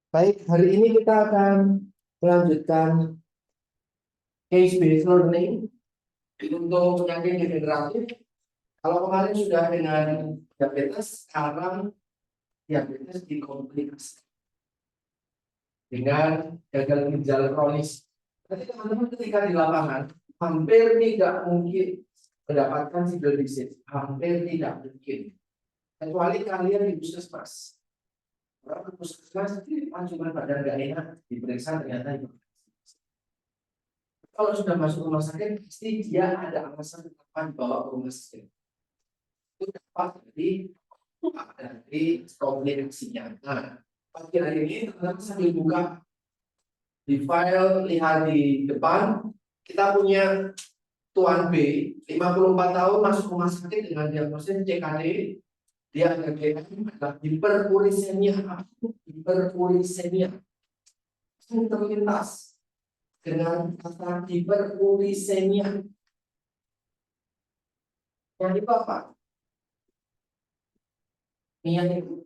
Baik, hari ini kita akan melanjutkan case based learning untuk penyakit degeneratif. Kalau kemarin sudah dengan diabetes, sekarang diabetes dikomplikasi dengan gagal ginjal kronis. Nanti teman-teman ketika di lapangan hampir tidak mungkin mendapatkan single disease, hampir tidak mungkin. Kecuali kalian di puskesmas. Orang ke puskesmas itu cuma badan nggak enak, diperiksa ternyata hipertensi. Kalau sudah masuk rumah sakit, pasti dia ada alasan kenapa dibawa ke rumah sakit. Itu dapat dari komplikasinya. Nah, pagi hari ini teman-teman sambil buka di file, lihat di depan, kita punya Tuan B, 54 tahun, masuk rumah sakit dengan diagnosis CKD. Dia ada DM, adalah hiperurisemia. Hiperurisemia terlintas dengan kata hiperurisemia. Yang itu apa? Yang itu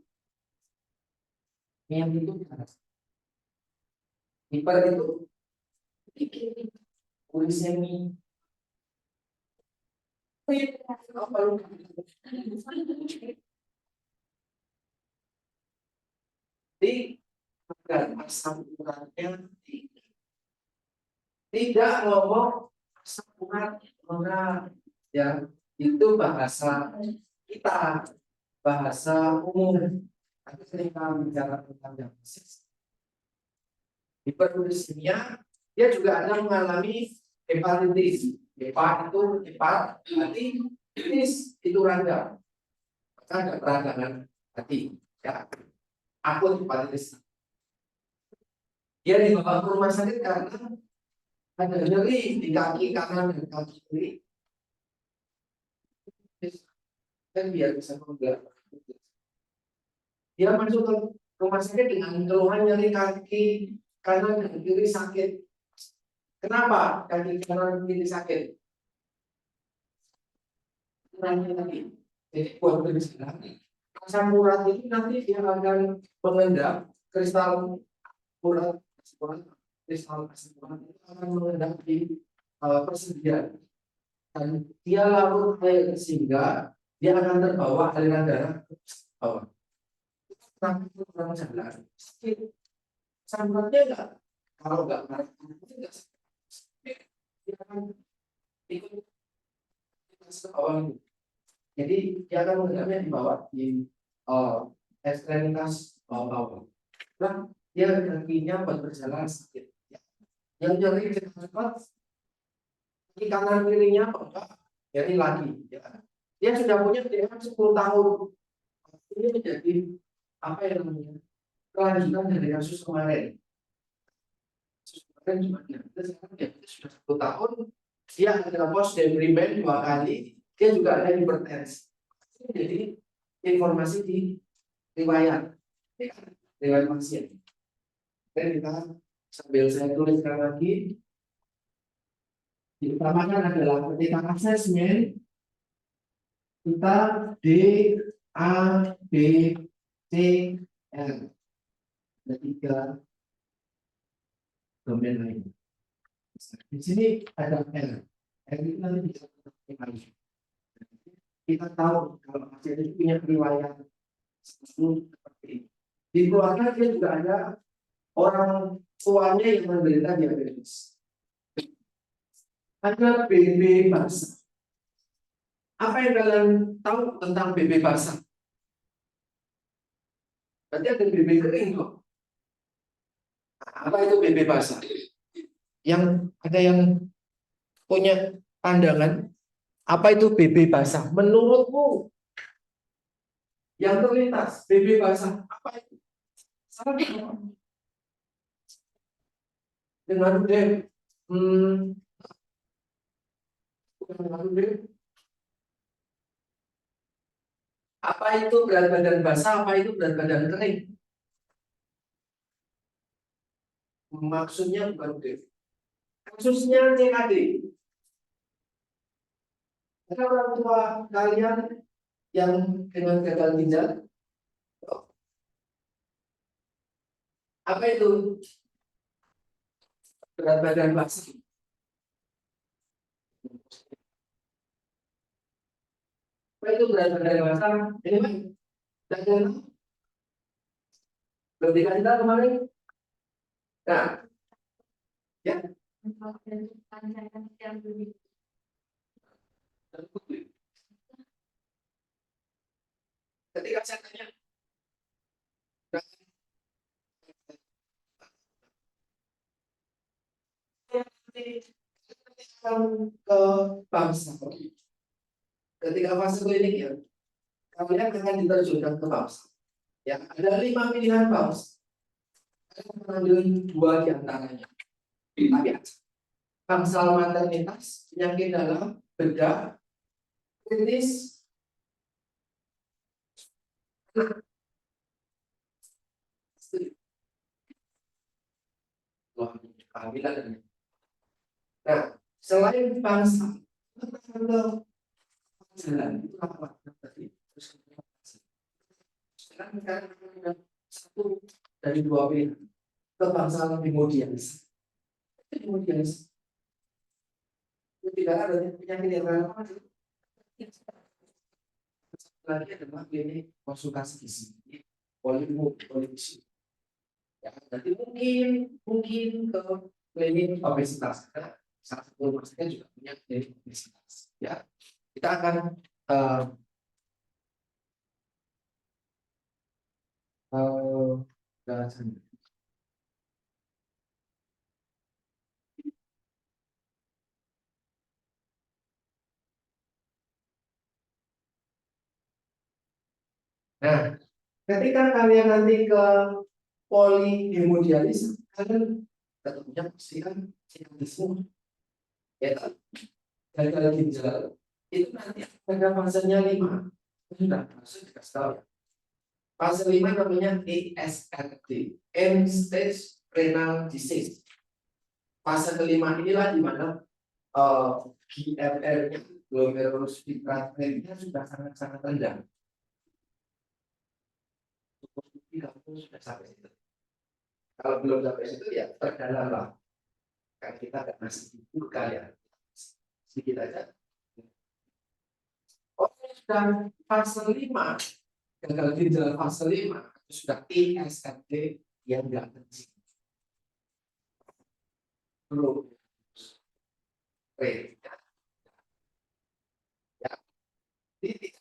hiper itu urisemi. Apa lu? Jadi agar asam uratnya tidak ngomong asam urat orang ya, itu bahasa kita, bahasa umum. Tapi ketika bicara tentang diagnosis hiperurisemia, dia juga ada mengalami hepatitis. Hepatitis itu radang, maka ada peradangan hati. Ya, akut hepatitis. Dia dibawa ke rumah sakit karena ada nyeri di kaki kanan dan kaki kiri. Dan biar bisa menggerak. Dia masuk ke rumah sakit dengan keluhan nyeri kaki kanan dan kiri sakit. Kenapa kaki kanan dan kiri sakit? Nanya tadi. Jadi buat berbicara, asam urat itu nanti dia akan mengendap kristal urat, kristal asam urat itu akan mengendap di persendian. Dan dia larut air sehingga dia akan terbawa aliran darah ke bawah. Tapi itu kurang jalan. Sambatnya enggak. Kalau enggak enggak. Dia akan ikut ke bawah. Jadi dia akan mengendapnya di bawah di ekstremitas bawah. Nah, dia kakinya buat berjalan sakit. Yang nyeri cepat di kanan kirinya apa? Jadi lagi. Ya. Dia sudah punya DM 10 tahun. Ini menjadi apa yang namanya kelanjutan dari kasus kemarin. Kasus kemarin cuma sekarang dia sudah 10 tahun. Dia ada post debridement 2 kali. Dia juga ada hipertensi. Jadi informasi di riwayat, riwayat pasien. Dan kita sambil saya tuliskan lagi. Diutamakan adalah ketika asesmen kita D A B C R, ada 3 domain lain. Di sini ada R. R itu nanti bisa kita tahu kalau pasien itu punya riwayat seperti ini. Di keluarga dia juga ada orang tuanya yang menderita diabetes. Ada BB basah. Apa yang kalian tahu tentang BB basah? Berarti ada BB kering kok. Apa itu BB basah? Yang ada yang punya pandangan, apa itu BB basah? Menurutmu yang terlintas BB basah apa itu? Salah dengan apa itu berat badan basah? Apa itu berat badan kering? Maksudnya bukan UDF. Kasusnya CKD. Ada orang tua kalian yang dengan gagal ginjal, Apa itu berat badan basal? Apa itu berat badan basal? Ini Pak, dan belum dikasih tahu kemarin. Nah, ya. Ketika saya tanya, ke bangsa, ketika fase klinik ya, kalian akan diterjunkan ke bangsa. Ya, ada 5 pilihan bangsa. Saya mengambil 2 di antaranya. Tapi bangsal maternitas, penyakit dalam, bedah, kritis, kehamilan. Nah, selain bangsa, jalan itu apa tadi? Sekarang kita satu dari 2 pilihan ke bangsa hemodialis. Hemodialis tidak ada penyakit yang relevan. Lagi adalah klinik konsultasi gizi, polisi. Ya, nanti mungkin ke klinik obesitas. Karena salah satu rumah sakit juga punya klinik obesitas. Ya, kita akan jalan sana. Nah, ketika kalian nanti ke polihemodialis, kalian ketemunya pasti kan psikotisme, ya kan? Gagal ginjal itu nanti pada fasenya 5. Sudah masuk dikasih tahu ya. Fase 5 namanya ESRD, end stage renal disease. Fase kelima inilah di mana GFR-nya, glomerulus filtrate-nya sudah sangat rendah. Sudah sampai situ. Kalau belum sampai situ ya terdalam lah. Karena kita nggak masih dibuka ya. Sedikit aja. Sudah fase 5, gagal ginjal fase 5, sudah ESRD yang nggak kecil. Belum. Ya.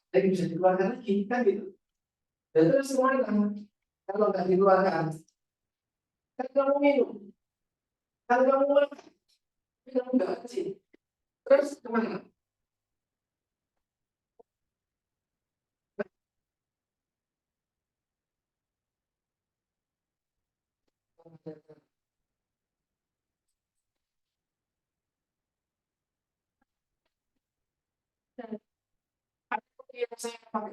Jadi bisa dikeluarkan lagi kan gitu. Dan terus semuanya kalau nggak dikeluarkan, kan kamu minum, kan kamu makan, kamu nggak kecil. Terus kemana? Yang saya pakai,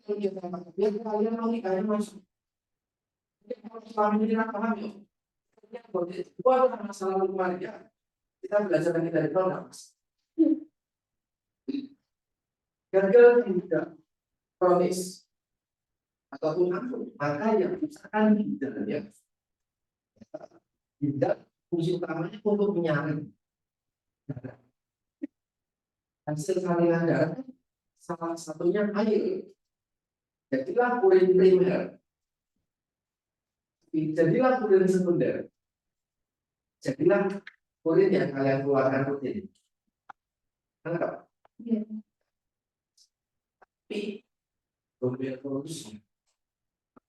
biar kalian logikanya masuk. Selama ini paham ya. Itu adalah masalah keluarga. Kita belajar lagi dari tahun mas. Gagal tidak kronis ataupun akut, maka yang misalkan ginjal ya, ginjal fungsi utamanya untuk menyaring hasil salinan darah, salah satunya air. Jadilah urin primer, jadilah urin sekunder, jadilah urin yang kalian keluarkan rutin. Enggak? Tapi glomerulus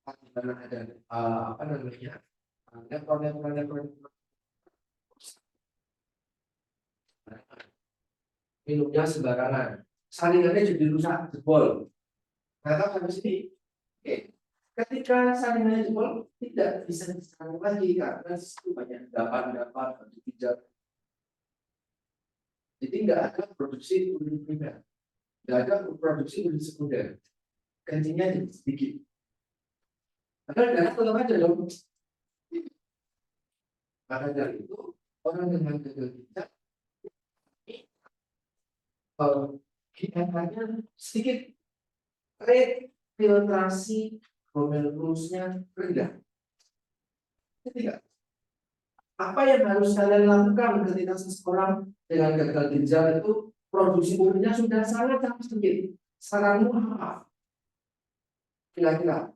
di mana ada apa namanya nephron minumnya sembarangan, saringannya jadi rusak jebol. Maka habis ini, ketika saringannya jebol tidak bisa diserang lagi karena itu banyak dapat tidak. Jadi nggak ada produksi urin primer, nggak ada produksi urin sekunder, gantinya jadi sedikit. Padahal darah tetap aja dong. Maka dari itu orang dengan gagal ginjal GFR-nya sedikit, rate filtrasi glomerulusnya rendah. Ketiga, apa yang harus kalian lakukan ketika seseorang dengan gagal ginjal itu produksi urinnya sudah sangat sedikit. Saranmu apa? Kira-kira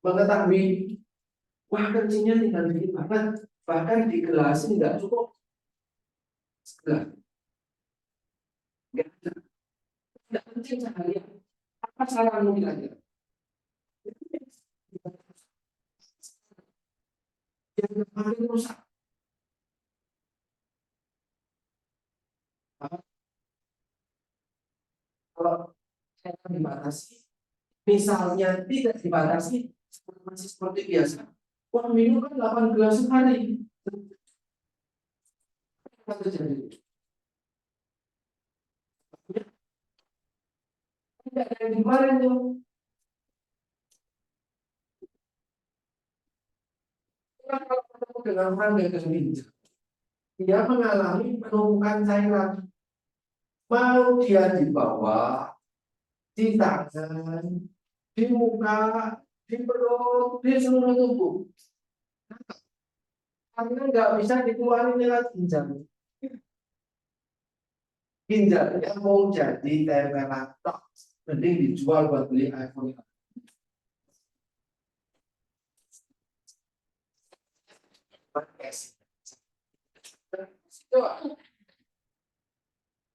mengetahui wah kencingnya tinggal dikit banget, bahkan di gelas nggak cukup segelas, nggak kencing seharian. Apa saranmu kira-kira? Yang paling rusak kalau saya dibatasi, misalnya tidak dibatasi masih seperti biasa, wah minum kan 8 gelas sehari, apa terjadi? Tidak ada yang kemarin tuh. Kalau ketemu dengan orang gagal ginjal, dia mengalami penumpukan cairan, mau dia dibawa di tangan, di muka, di perut, di seluruh tubuh, karena nggak bisa dikeluarin lewat ginjal. Ginjal yang mau jadi tempelan tok, mending dijual buat beli iPhone. Itu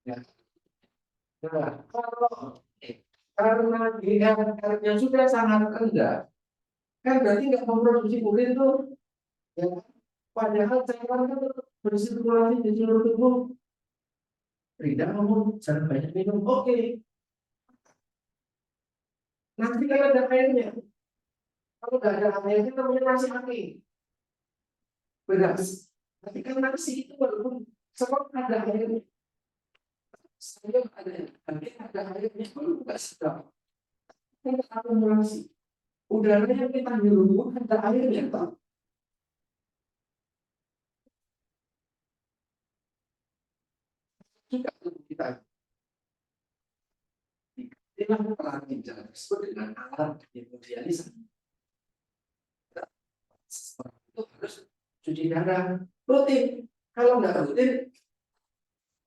ya. Nah, kalau karena GR-nya sudah sangat rendah, kan berarti nggak memproduksi urin tuh, ya. Padahal cairan kan bersirkulasi di seluruh tubuh. Tidak kamu jangan banyak minum. Oke, nanti kan ada airnya. Kalau nggak ada airnya namanya nasi mati. Beras. Tapi kan nasi itu walaupun semua ada airnya, saya ada, nanti ada airnya baru nggak sedap. Kita akumulasi. Udara yang kita hirup ada airnya, tak? Juga kita dilakukan ginjal tersebut dengan alat hemodialisis. Itu harus cuci darah rutin. Kalau nggak rutin,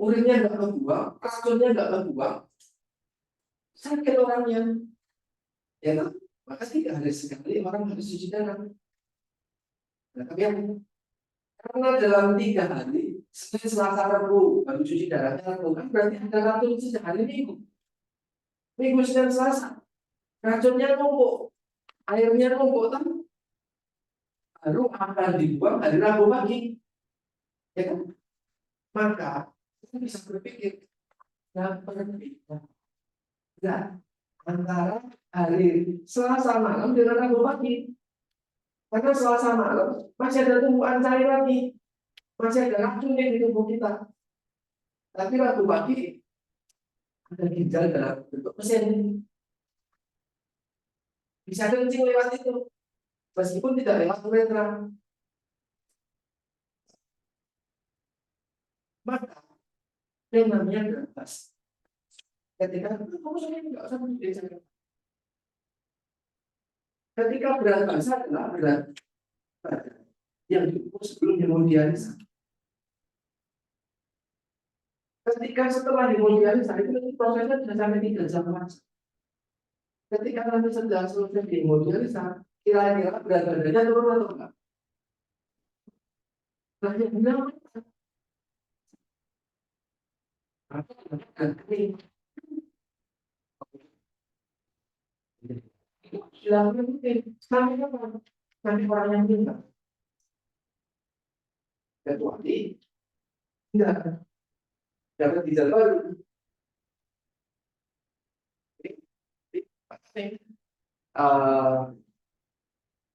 urinnya nggak kebuang, racunnya nggak kebuang, sakit orangnya. Ya kan? Maka 3 hari sekali orang harus cuci darah. Nah, tapi yang karena dalam 3 hari, Senin, Selasa, Rabu baru cuci darahnya lakukan, berarti ada racun sehari Minggu. Minggu, Senin, Selasa, racunnya numpuk, airnya numpuk, baru akan dibuang hari Rabu pagi. Ya kan? Maka kita bisa berpikir yang berbeda antara hari Selasa malam dengan Rabu pagi. Karena Selasa malam masih ada tumpuan cairan nih, masih ada racun di tubuh kita. Tapi Rabu pagi ada ginjal dalam bentuk mesin, bisa kencing lewat itu, meskipun tidak lewat uretra. Maka yang namanya beras. Ketika kamu sendiri nggak usah menjadi, ketika berat basah adalah berat yang diukur sebelum hemodialisis. Ketika setelah hemodialisis itu prosesnya bisa sampai 3 jam. Ketika nanti sedang selesai dihemodialisis, kira-kira berat badannya turun atau enggak? Nah, yang bilang hilangnya mungkin sampai kapan? Sampai orang yang meninggal. Kecuali tidak dapat ginjal baru.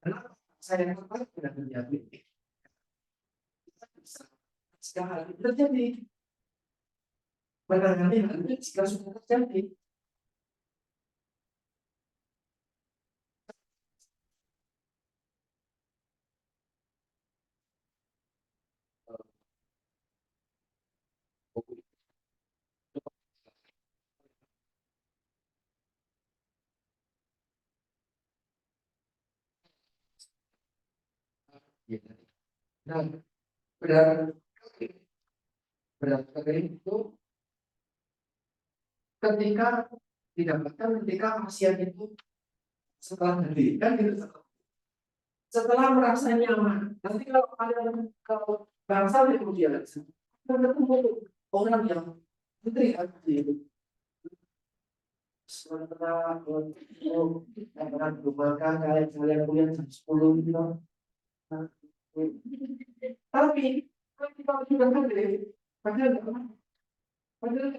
Kenapa saya tertarik dengan dunia politik? Kita bisa sekarang terjadi menangani hal itu jika sudah terjadi. Ya. Nah, berat berat kering itu ketika didapatkan ketika pasien itu setelah kan gitu, setelah merasa nyaman. Nanti kalau kalian kalau bangsa kemudian ketemu orang yang terikat itu sementara yang bermakan kalian punya jam 10 gitu. Tapi kalau kita sudah hadir, padahal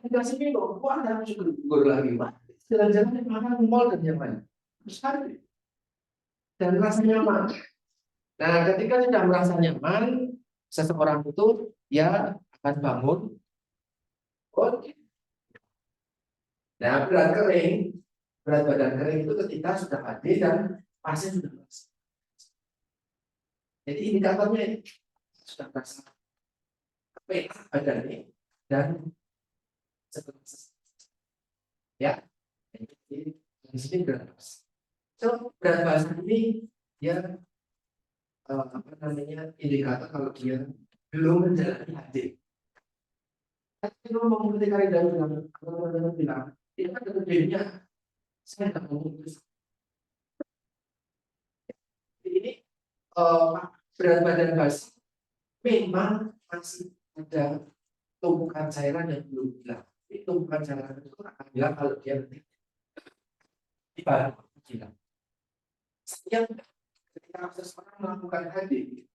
dikasih minum, wah ada syukur lagi, Pak. Jalan-jalan makan mall dan yang lain. Terus hadir dan rasa nyaman. Nah, ketika sudah merasa nyaman, seseorang itu ya akan bangun. Oke. Nah, berat badan kering itu ketika sudah hadir dan pasien sudah merasa. Jadi indikatornya sudah merasa capek badannya dan setelah ya, jadi di sini berat badan. So, berat badan ini ya apa namanya indikator kalau dia belum menjalani hadir. Tapi ngomong ketika dari dalam teman-teman bilang, itu kan kemudiannya saya tidak memutus. Ini berat badan basi memang masih ada tumpukan cairan yang belum hilang. Itu tumpukan cairan itu akan hilang kalau dia di badan hilang. Yang ketika seseorang melakukan hadir,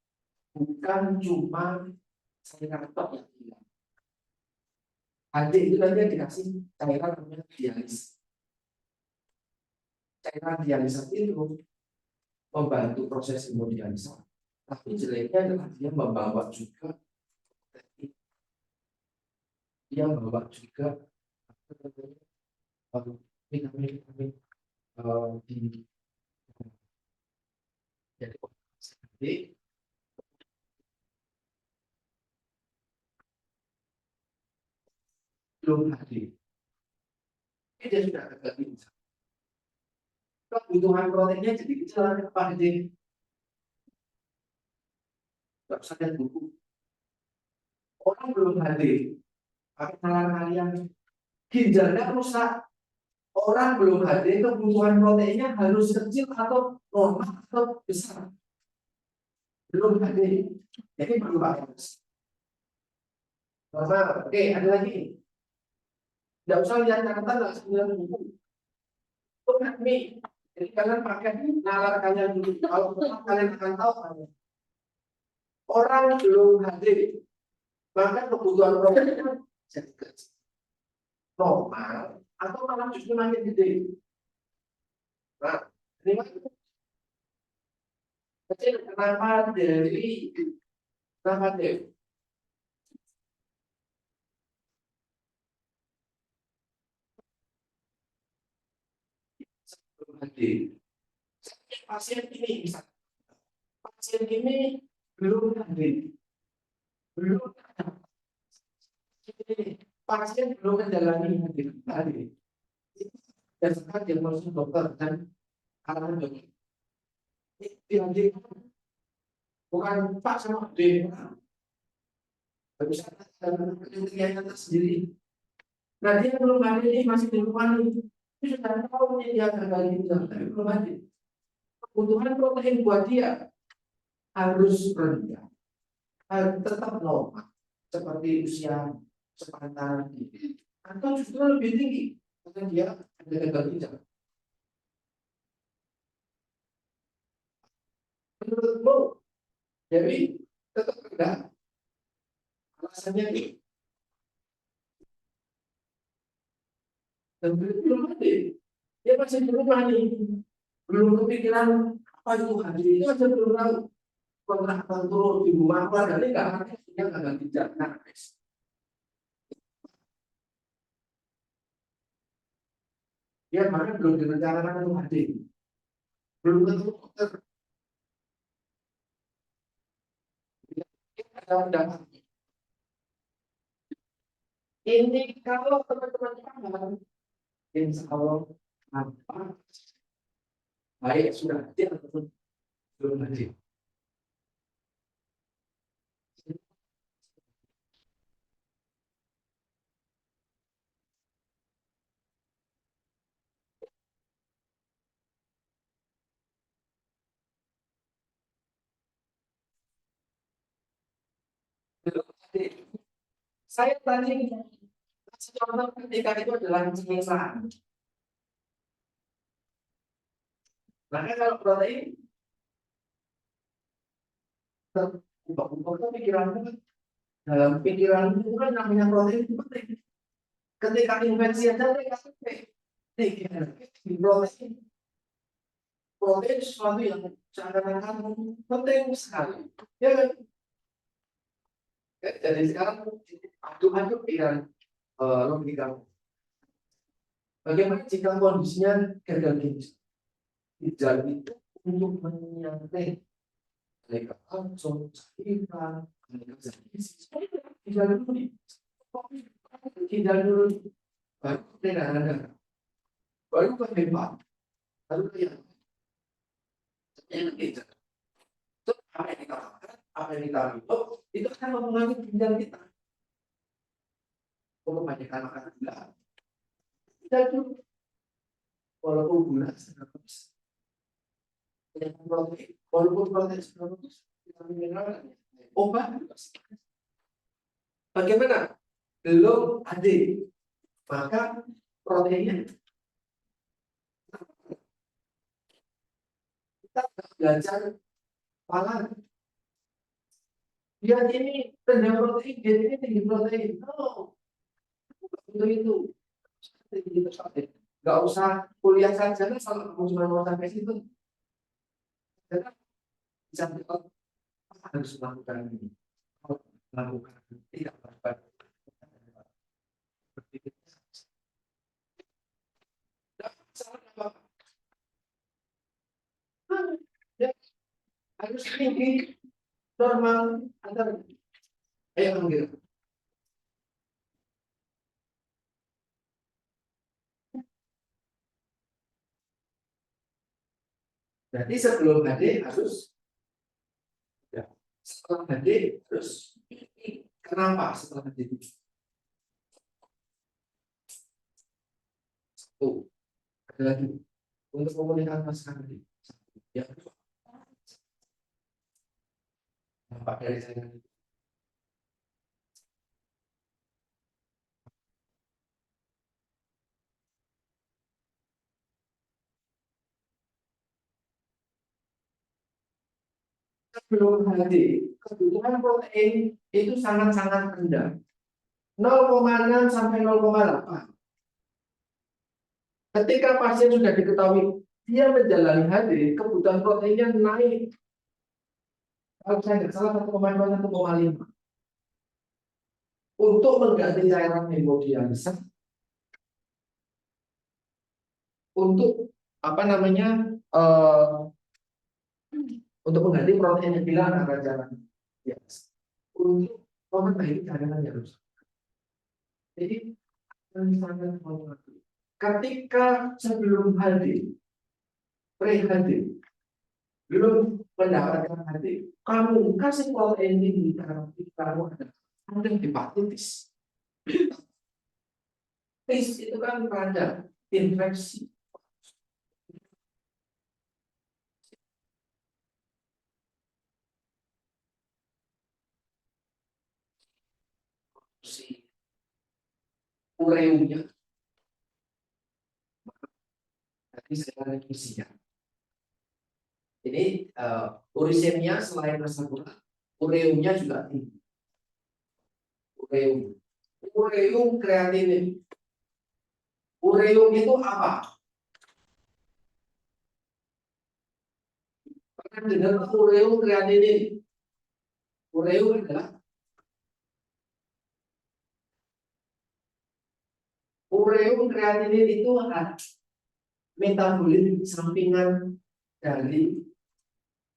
bukan cuma cairan yang hilang. Hadir itu nanti dikasih cairan namanya dialisis. Cairan dialisis itu membantu proses hemodialisa, tapi jeleknya adalah dia membawa juga vitamin-vitamin di jadi belum hadir. Ini dia sudah agak bisa. Kebutuhan proteinnya jadi kecil apa jadi nggak usah lihat buku. Orang belum hadir, kenalan kalian ginjalnya rusak. Orang belum hadir, kebutuhan proteinnya harus kecil atau normal atau besar. Belum hadir, jadi perlu pakai. Normal, oke, ada lagi. Tidak usah lihat catatan lah, 9 buku. Itu kami, jadi kalian pakai nalar kalian dulu. Kalau kalian akan tahu kalian. Orang belum hadir, maka kebutuhan proteinnya jadi kecil. Normal atau malah justru makin gede. Nah, ini kecil kenapa dari sebelum hadir? Pasien ini belum hadir, belum pasien belum menjalani hadir. Berdasarkan diagnosis dokter dan arahan dokter. Hadir bukan Pak sama D. Bisa kementerian sendiri. Nah, dia belum hadir ini masih di rumah ini. Itu sudah tahu dia gagal ginjal, tapi belum hadir. Kebutuhan protein buat dia harus rendah, tetap normal, seperti usia sepantaran ini, atau justru lebih tinggi karena dia ada gagal ginjal. Menurutmu, jadi tetap rendah. Alasannya ini, dan belum hadir. Dia masih di rumah nih, belum kepikiran apa itu hadir itu aja belum tahu. Kontrak turun di rumah keluarga ini nggak ada yang gagal ginjal. Nah, dia bahkan belum direncanakan untuk hadir, belum tentu dokter ada undangan. Ini kalau teman-teman paham, insya Allah apa baik sudah hadir ataupun belum hadir. Saya tadi contoh ketika itu adalah cemilan. Maka kalau protein ubah-ubah pikiranmu, dalam pikiranmu itu kan namanya protein itu penting. Ketika infeksi aja mereka di protein, protein sesuatu yang seakan-akan penting sekali. Ya kan? Jadi sekarang aduk-aduk pikiran logika. Bagaimana jika kondisinya gagal ginjal? Ginjal itu untuk menyantai mereka langsung cairan, mereka ginjal dulu nih, ginjal dulu, baru darah, baru ke hebat, baru ke yang itu. Apa yang kita makan, apa yang kita minum, itu akan mempengaruhi ginjal kita. Kalau kebanyakan makan gula, ginjal dulu, walaupun gula sangat bagus. Walaupun protein bagus, vitamin mineral, obat. Bagaimana? Belum ada, maka proteinnya kita belajar malah dia ini rendah protein, dia ini tinggi protein. No, itu nggak usah kuliah saja kan kalau kamu cuma mau sampai situ, kita bisa harus melakukan ini, melakukan tidak melakukan. Ya, harus tinggi normal antara panggil. Jadi sebelum HD harus ya, setelah HD terus kenapa setelah HD itu? Satu, ada lagi untuk pemulihan pasca HD. Yang kedua, dampak dari saya sebelum HD, kebutuhan protein itu sangat-sangat rendah, 0,6 sampai 0,8. Ketika pasien sudah diketahui dia menjalani HD, kebutuhan proteinnya naik. Kalau saya nggak salah 1,2 1,5 untuk mengganti cairan hemodialisa, untuk apa namanya untuk mengganti protein yang hilang agar jalan ya, untuk memperbaiki cadangan yang rusak. Jadi sangat mempengaruhi. Ketika sebelum HD, pre-HD, belum mendapatkan HD, kamu kasih protein tinggi karena kamu ada hepatitis. Tis itu kan pada infeksi. Si ureumnya, tadi saya isinya. Jadi urisemia selain rasa gula, ureumnya juga tinggi. Ureum kreatinin. Ureum itu apa? Pernah dengar ureum kreatinin? Ureum adalah ureum kreatinin itu metabolit sampingan dari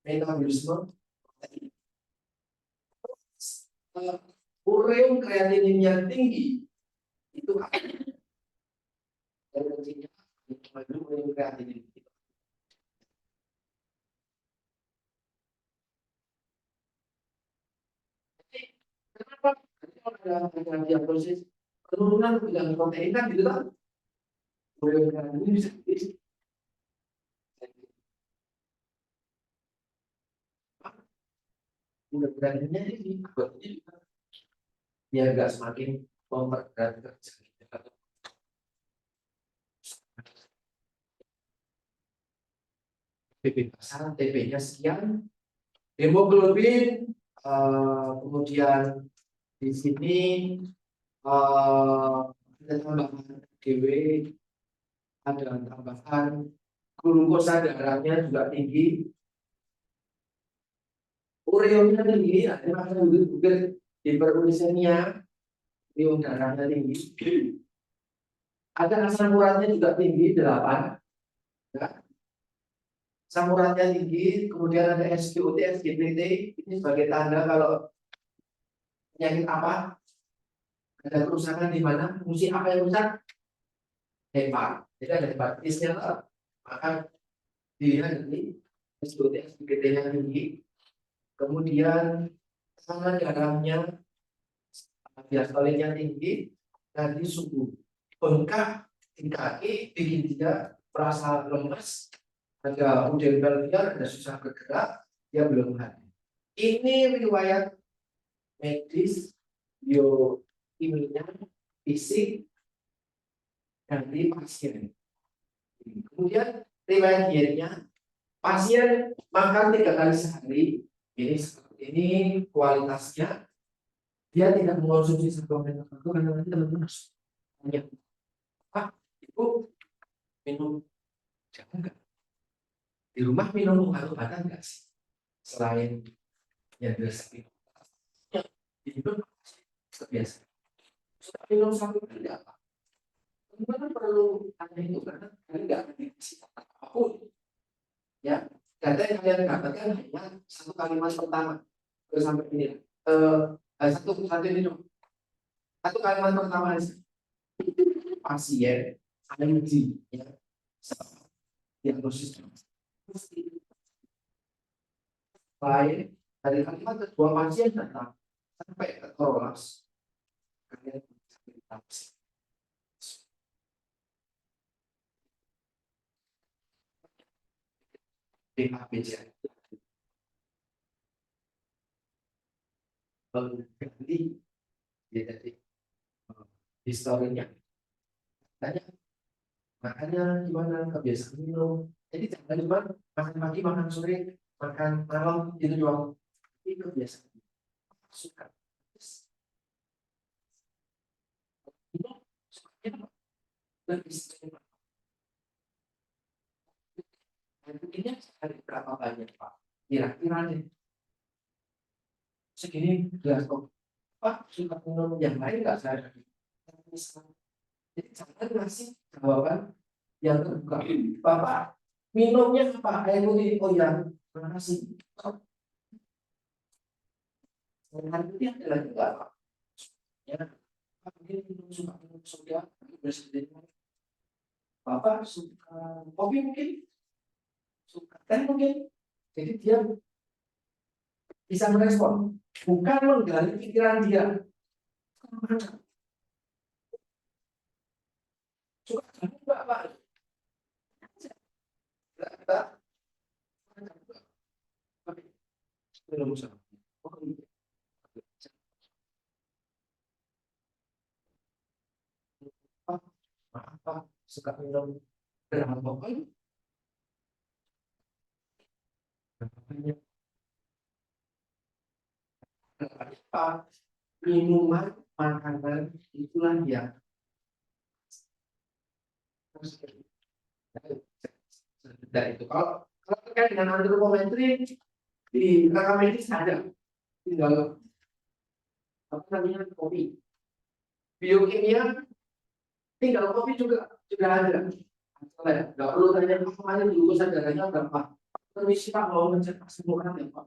metabolisme. Ureum kreatinin yang tinggi itu energinya ureum kreatinin. Kenapa? Kalau ada diagnosis penurunan bidang protein kan gitu kan? Ureum kreatinin bisa mudah-mudahan ini biar nggak semakin memperberat kerja kita. Pasaran TP-nya sekian, hemoglobin, kemudian di sini ada tambahan DW, ada tambahan glukosa darahnya juga tinggi, ureumnya tinggi, ada makanya juga hiperuricemia, ureum darahnya tinggi, ada asam uratnya juga tinggi 8, ya. Asam uratnya tinggi, kemudian ada SGOT, SGPT, ini sebagai tanda kalau penyakit apa, ada kerusakan di mana, fungsi apa yang rusak, hepat, jadi ada hepatitisnya, maka dilihat dari SGOT, SGPT-nya tinggi, kemudian tekanan darahnya, diastoliknya tinggi, dan di suhu bengkak di kaki, bikin dia merasa lemas, ada udem liar, ada susah bergerak, dia belum hadir. Ini riwayat medis, biokimia, fisik dari pasien. Kemudian riwayat dietnya, pasien makan 3 kali sehari, ini kualitasnya, dia tidak mengonsumsi suplemen tertentu karena nanti teman-teman harus tanya, Pak, Ibu minum jamu nggak? Di rumah minum obat-obatan nggak sih? Selain yang biasa minum, itu biasa. Suka minum satu kali apa? Teman-teman perlu tanya itu karena kalian nggak akan dikasih apapun. Ya, data yang kalian dapatkan hanya satu kalimat pertama. Terus sampai ini, satu ini dong. Satu kalimat pertama aja. Pasien alergi, ya, diagnosis lain dari kalimat kedua pasien datang sampai ke kolaps, kalian BAPJ ganti ya, jadi historinya tanya makanya gimana, kebiasaan minum, jadi jangan cuma makan pagi, makan sore, makan malam itu doang, itu kebiasaan suka minum, sukanya lebih sering. Mungkinnya sekali berapa banyak Pak? Kira-kira nih segini gelas kopi, Pak suka minum yang lain nggak saya? Jadi jangan ngasih jawaban yang terbuka. Bapak minumnya apa? Air putih. Oh ya, terima kasih. Air putih adalah juga Pak. Ya, Pak mungkin suka minum soda, bersedia. Bapak suka kopi mungkin, suka teh mungkin. Jadi dia bisa merespon, bukan menggali pikiran dia. Suka jamu nggak Pak? Enggak. Belum sama. Apa suka minum beralkohol? Apa minuman, makanan itulah yang dari itu. Kalau terkait dengan antropometri di rekam medis ada, tinggal apa namanya kopi. Biokimia tinggal kopi juga ada. Nggak perlu tanya kemana glukosa darahnya berapa. Permisi Pak mau ngecek asam urat ya Pak.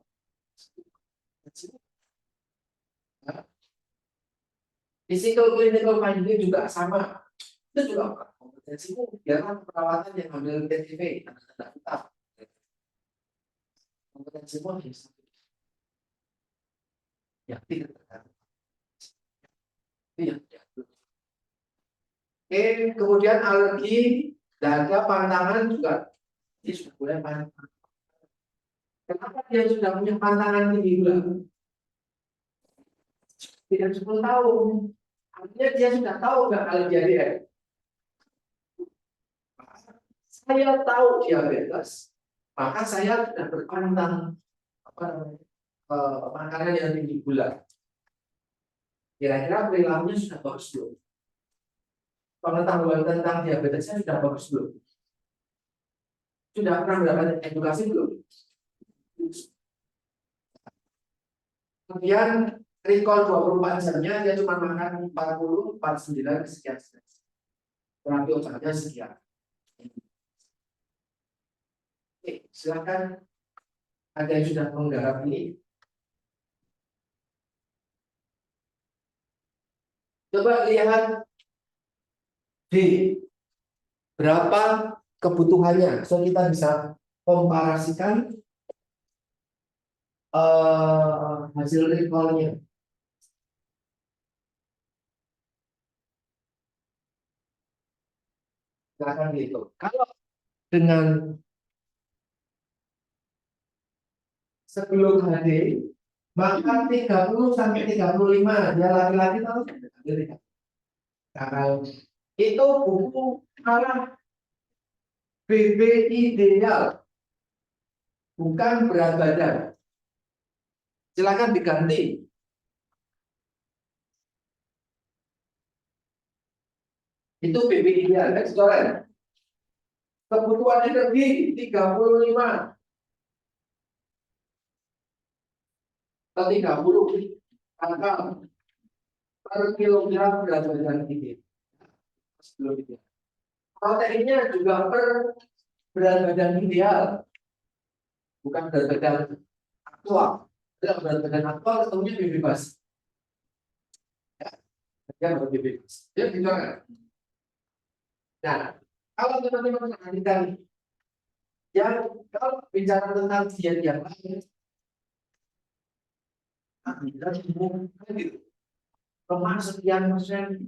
Physical clinical finding juga sama. Itu juga Pak. Kompetensimu biarlah perawatan yang ambil PTV tanda tetap. Kompetensimu harus ya tidak terkait. Iya. Oke, kemudian alergi, dahaga, pantangan juga ini sudah boleh pantangan. Kenapa dia sudah punya pantangan tinggi gula? tidak 10 tahun. Artinya dia sudah tahu nggak kalau dia diet. Saya tahu diabetes, maka saya sudah berpantang makanan yang tinggi gula. Kira-kira perilakunya sudah bagus belum? Pengetahuan tentang diabetesnya sudah bagus belum? Sudah pernah mendapatkan edukasi belum? Kemudian recall 24 jamnya dia cuma makan 40, 49 sekian. Terapi obatnya sekian. Oke, silakan. Ada yang sudah menggarap ini? Coba lihat D. Berapa kebutuhannya? So kita bisa komparasikan hasil recall-nya. Silakan gitu. Kalau dengan sebelum HD maka 30 sampai 35 dia laki-laki tahu nah, itu buku arah BB ideal bukan berat badan. Silakan diganti. Itu BB ideal kan, kebutuhan energi 35 atau 30 angka per kilogram berat badan ini. Sebelum itu. Proteinnya juga per berat badan ideal, bukan berat badan aktual. Kalau berat badan aktual ketemunya bebas. Ya, bebas. Ya, gitu kan. Nah, kalau teman-teman perhatikan, ya kalau bicara tentang diet yang lain, kita semua gitu. Lemah sekian persen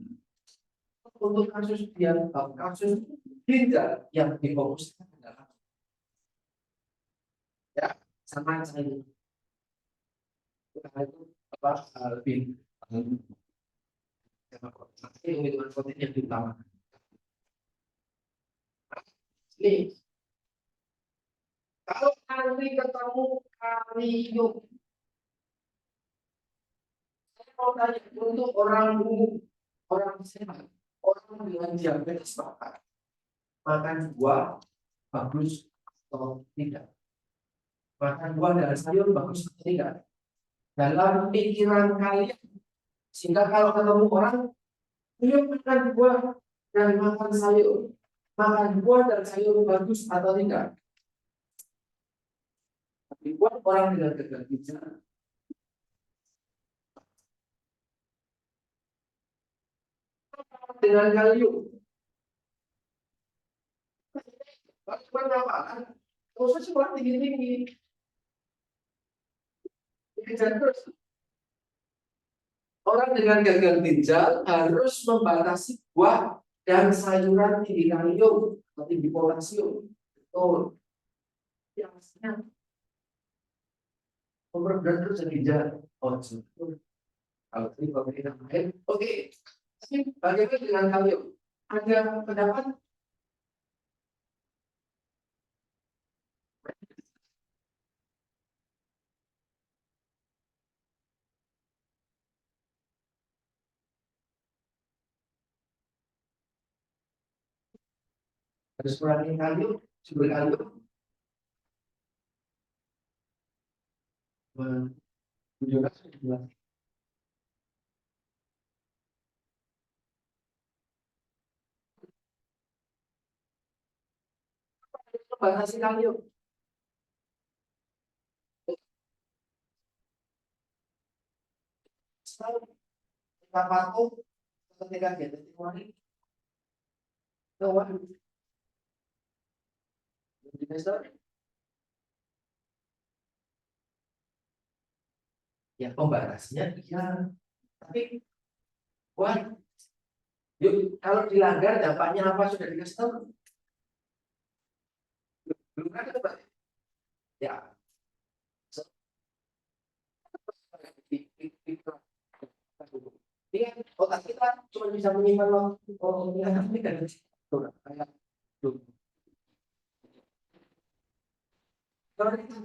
untuk kasus yang kasus ginjal yang difokuskan adalah ya sama saya itu apa lebih kebutuhan protein yang diutamakan. Nih, kalau nanti ketemu kalium, saya mau tanya untuk orang umum, orang sehat, orang dengan diabetes makan buah bagus atau tidak? Makan buah dan sayur bagus atau tidak? Dalam pikiran kalian, sehingga kalau ketemu orang, dia makan buah dan makan sayur. Makan buah dan sayur bagus atau tidak? Tapi buat orang dengan gagal ginjal, dengan kalium, cuma apa kan? Khusus cuma tinggi-tinggi, dikejar terus. Orang dengan gagal ginjal harus membatasi buah dan sayuran tinggi kalium atau tinggi potasium. Betul. Yang memperberat terus ginjal. Oh, betul. Kalau kita main, oke. Tapi bagaimana dengan kalium? Ada pendapat? Harus kurangi kalium, sumber kalium. Menunjukkan batasi kalium. Kita patuh ketika kita dimulai kawan investor ya pembatasnya iya tapi wah yuk kalau dilanggar dampaknya apa sudah dikasih tahu belum ada Pak ya Ini kan otak kita cuma bisa menyimpan waktu. Oh, ya, ini kan kayak tuh. Kalau kita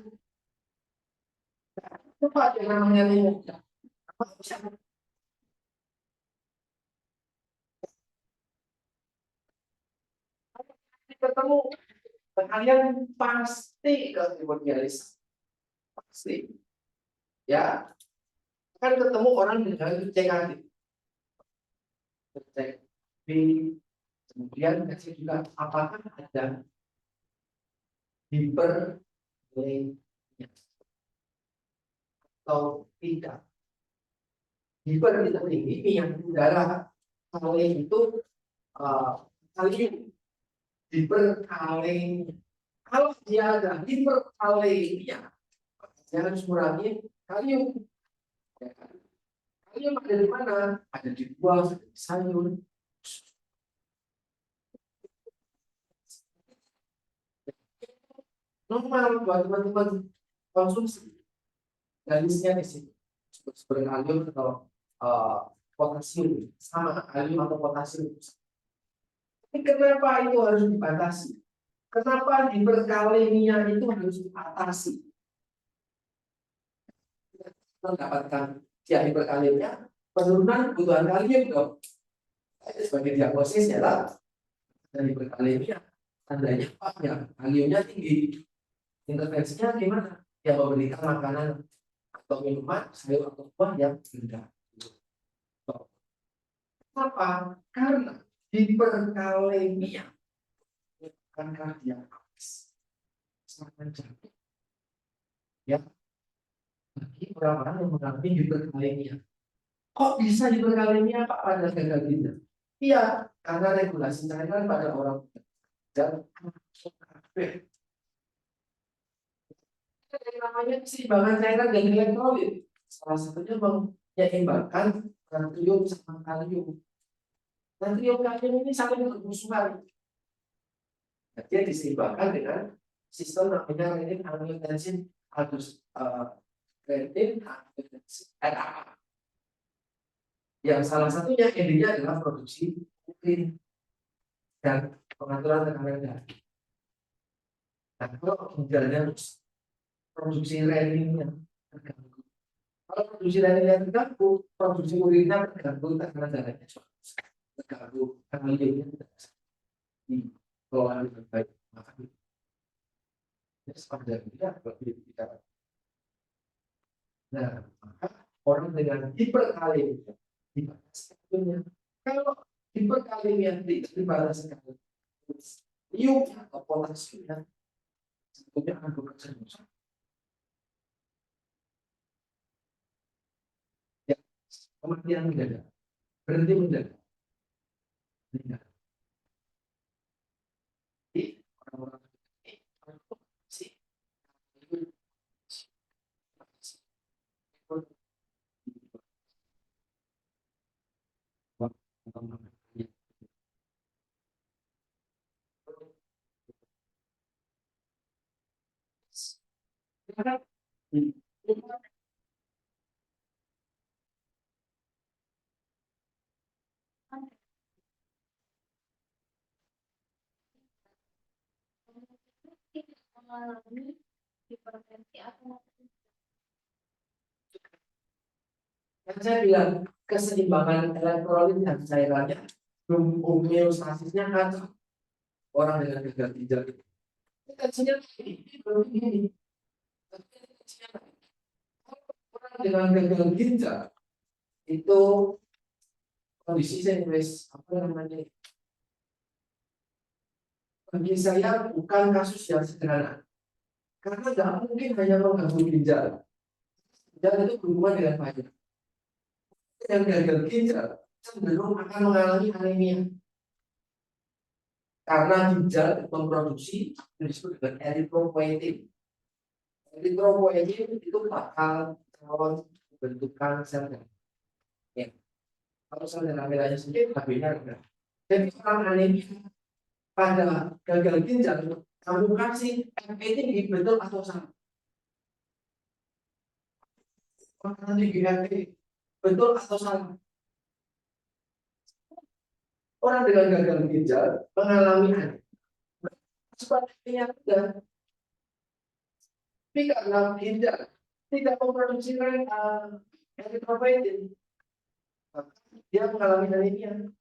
lupa yang namanya limit, apa bisa ketemu kalian pasti ke idealis pasti ya kan ketemu orang dengan CKD cek B kemudian kasih juga apakah ada hiperkalemia atau tidak. Hiper itu ini yang darah kalem itu kalium hiperkalemia. Kalau dia ada hiperkalemia, dia harus kurangi kalium. Ya kan? Kalium ada di mana? Ada di buah, ada di sayur. Normal buat teman-teman konsumsi. Garisnya di sini. Seperti kalium atau potasium, sama kalium atau potasium. Tapi kenapa itu harus dibatasi? Kenapa hiperkalemia itu harus dibatasi? Mendapatkan dia hiperkalemia, penurunan kebutuhan kalium dong. Sebagai diagnosis ya lah, dari hiperkalemia, tandanya apa ya? Kaliumnya tinggi. Intervensinya gimana? Ya memberikan makanan atau minuman, sayur atau buah yang rendah. Kenapa? Karena hiperkalemia bukan kardialis, serangan jantung. Ya, bagi orang-orang yang mengalami hiperkalemia. Kok bisa hiperkalemia Pak pada gagal ginjal? Iya, karena regulasi cairan pada orang dan namanya keseimbangan cairan dan elektrolit. Salah satunya menyeimbangkan natrium sama kalium. Natrium kalium ini saling bermusuhan. Dia diseimbangkan dengan sistem namanya renin angiotensin aldosteronis renin angiotensin RAA. Yang salah satunya intinya adalah produksi urin dan pengaturan tekanan darah. Nah, kalau ginjalnya produksi reninnya terganggu. Kalau produksi reninnya terganggu, produksi urinnya terganggu, tekanan darahnya terganggu, kaliumnya tidak bisa dikelola dengan baik. Makanya sepanjang ini lebih kita. Nah, maka orang dengan hiperkalemia dibatasi waktunya. Kalau hiperkalemia tidak dibatasi kalium atau potasium sebetulnya akan bekerja rusak. Ya, kematian mendadak, berhenti mendadak. Jadi orang-orang ini sih mengalami hipertensi atau yang saya bilang keseimbangan elektrolit dan cairannya homeostasisnya kacau. Orang dengan gagal ginjal itu tensinya begini. Orang dengan gagal ginjal itu kondisi serius apa namanya? Bagi saya bukan kasus yang sederhana karena nggak mungkin hanya mengganggu ginjal. Ginjal itu berhubungan dengan banyak. Yang gagal ginjal cenderung akan mengalami anemia karena ginjal memproduksi yang disebut dengan eritropoietin. Eritropoietin itu bakal calon pembentukan sel darah. Ya. Kalau sel darah merahnya sedikit, HB-nya rendah. Jadi orang anemia pada gagal ginjal, kamu kasih FP tinggi betul atau salah? Makanan tinggi FP betul atau salah? Orang dengan gagal ginjal mengalami anemia sepertinya tidak, tapi karena ginjal tidak memproduksi eritropoietin, dia mengalami anemia.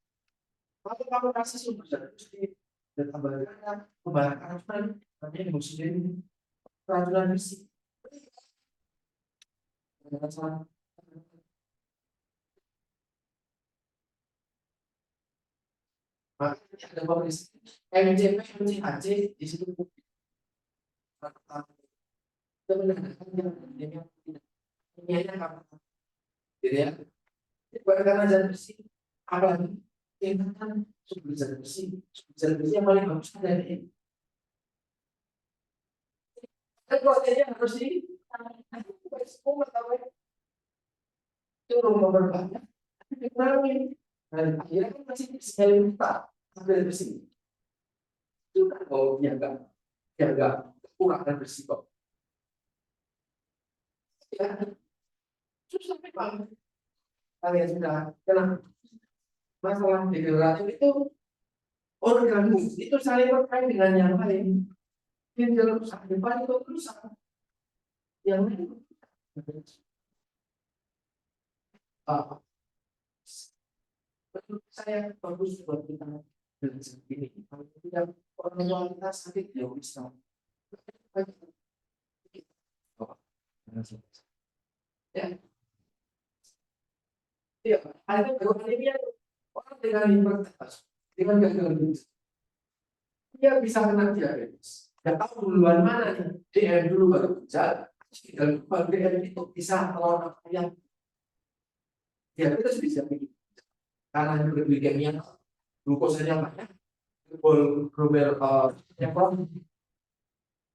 Kalau kamu kasih sumber zat besi dan tambahkan keracunan, namanya hemoglobin, keracunan besi. Jangan salah. Makanya ada pemeriksaan MCP, MCAC di situ itu menandakan yang tidak apa, gitu ya. Bukan karena zat besi, apalagi ingatkan sumber zat besi yang paling bagus ada ini. Dan proteinnya harus di turun memperbanyak, dikurangi, dan akhirnya kan masih sekali kita ambil besi. Itu kan mau jaga kekurangan besi kok. Ya, susah memang. Kalian sudah kenal masalah degeneratif itu organ itu saling terkait dengan yang lain. Ginjal rusak, depan itu rusak. Yang lain menurut saya bagus buat kita belajar ini. Kalau tidak orang tua kita sakit ya bisa. Ya, iya. Ada anemia orang dengan hipertensi, dengan gagal ginjal, dia bisa kena diabetes. Ya tahu duluan mana nih? DM dulu baru ginjal. Dan DM itu bisa melawan yang diabetes bisa begini. Karena glikemia, glukosanya banyak, global yang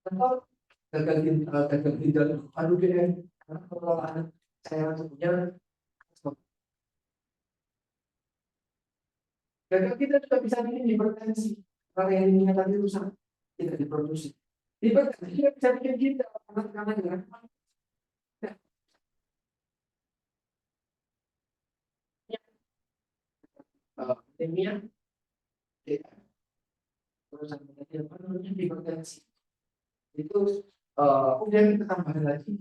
atau gagal ginjal, aduh DM karena pengelolaan cairan tubuhnya. Gagal kita juga bisa bikin hipertensi karena yang ini tadi rusak, tidak diproduksi. Hipertensi juga bisa bikin kita karena dengan anemia, terusan hipertensi itu kemudian kita tambahkan lagi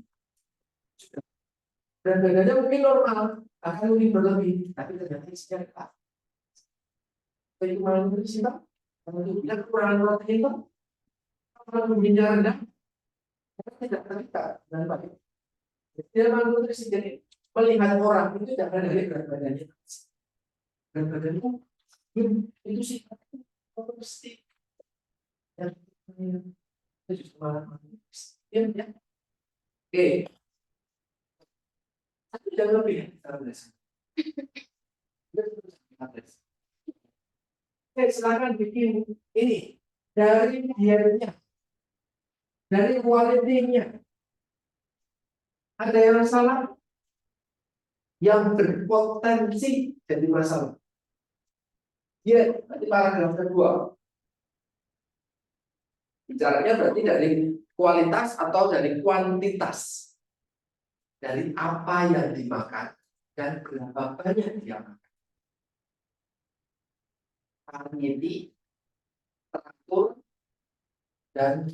dan gagalnya mungkin normal akan lebih berlebih, tapi ternyata isinya rendah. Jadi kemarin itu sih Pak, kalau bilang kekurangan protein Pak, kalau ginjal rendah tidak terlihat dan baik. Dia malnutrisi, jadi melihat orang itu jangan dari berat badannya. Berat badannya itu sih pasti yang itu justru malah ya. Oke, satu jam lebih ya kita belajar. Oke, silakan bikin ini dari dietnya, dari quality-nya. Ada yang salah, yang berpotensi jadi masalah. Ya, nanti paragraf kedua. Bicaranya berarti dari kualitas atau dari kuantitas. Dari apa yang dimakan dan berapa banyak dia makan. Ini teratur dan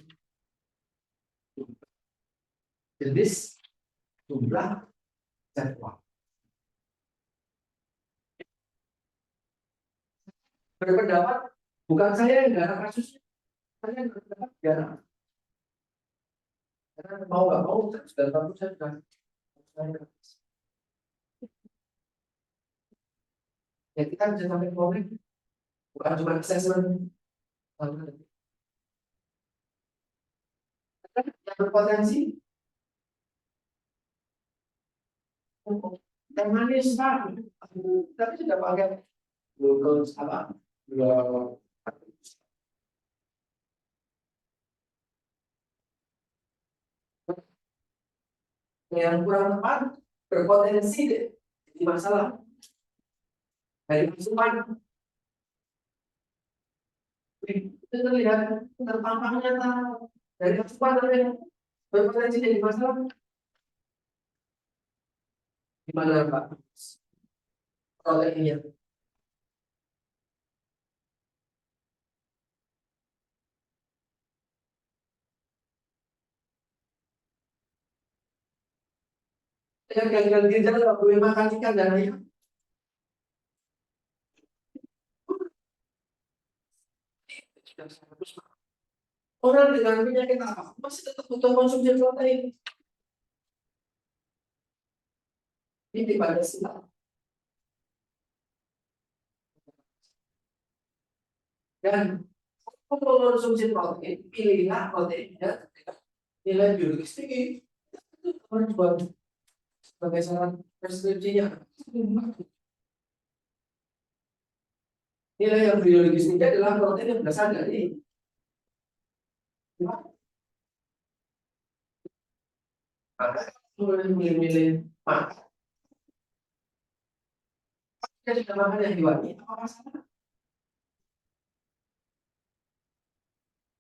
jenis, jumlah, jadwal. Berpendapat bukan saya yang garap kasusnya, saya yang berpendapat garap. Karena mau nggak mau sudah tahu saya sudah. Ya kita bisa sampai ngomong bukan cuma assessment. Yang berpotensi yang manis Pak, tapi sudah pakai glucose apa? Yang kurang tepat berpotensi jadi masalah dari asupan. Itu terlihat terpampang nyata dari asupan yang berpotensi jadi masalah. Gimana Pak? Proteinnya Yang gagal ginjal nggak boleh makan ikan dan ayam. Sudah 100. Orang dengan penyakit apa masih tetap butuh konsumsi protein. Ini pada silat. Dan kalau konsumsi protein, pilihlah proteinnya nilai biologis tinggi. Itu buat sebagai syarat preskripsinya. Nilai yang biologis tinggi adalah protein yang berasal dari maka boleh milih-milih makan. Kita sudah makan yang hewani, apa masalah?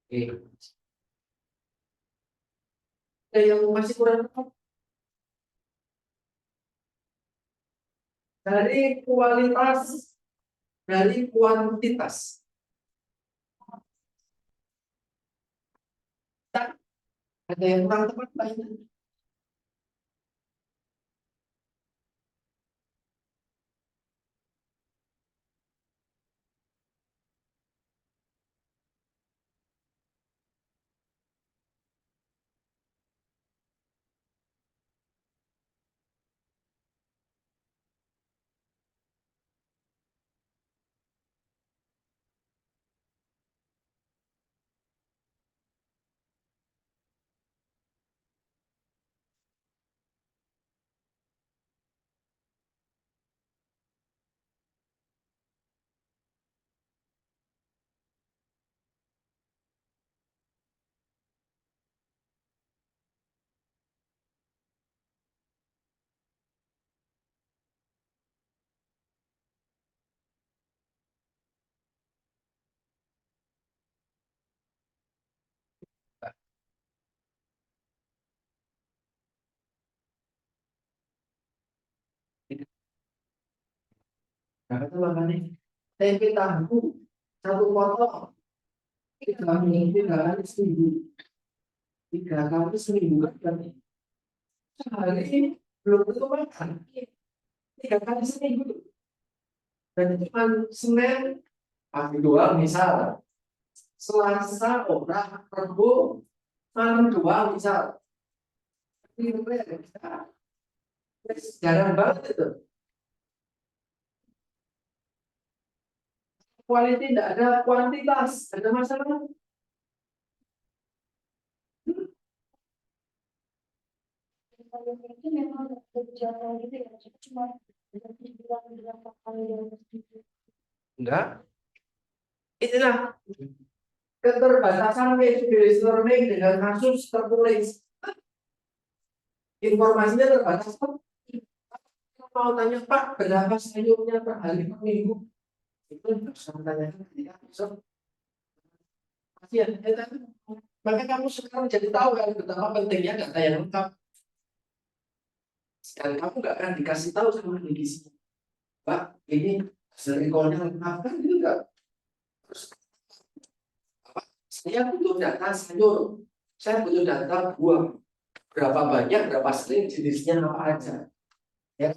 Oke. Ada yang masih kurang tahu? Dari kualitas, dari kuantitas. Ada yang kurang tepat banyak. Nah, itu makanya tempe tahu satu potong 3 kali seminggu, 3 kali seminggu kan berarti sehari ini belum tentu makan 3 kali seminggu. Dan cuma Senin pagi doang misal, Selasa orang, Rabu malam doang misal. Ini jarang banget itu. Quality tidak ada kuantitas, ada masalah. Itu memang berjalan gitu ya, cuma bilang kali yang Enggak, inilah keterbatasan based learning dengan kasus tertulis. Informasinya terbatas. Mau tanya Pak, berapa sayurnya per hari per minggu? Itu bisa tanyakan ketika besok pasien. Maka kamu sekarang jadi tahu kan betapa pentingnya data yang lengkap. Dan kamu nggak akan dikasih tahu sama gizinya. Pak, ini hasil recall-nya lengkap kan itu enggak. Terus apa? Saya butuh data sayur, saya butuh data buah. Berapa banyak, berapa sering, jenisnya apa aja. Ya,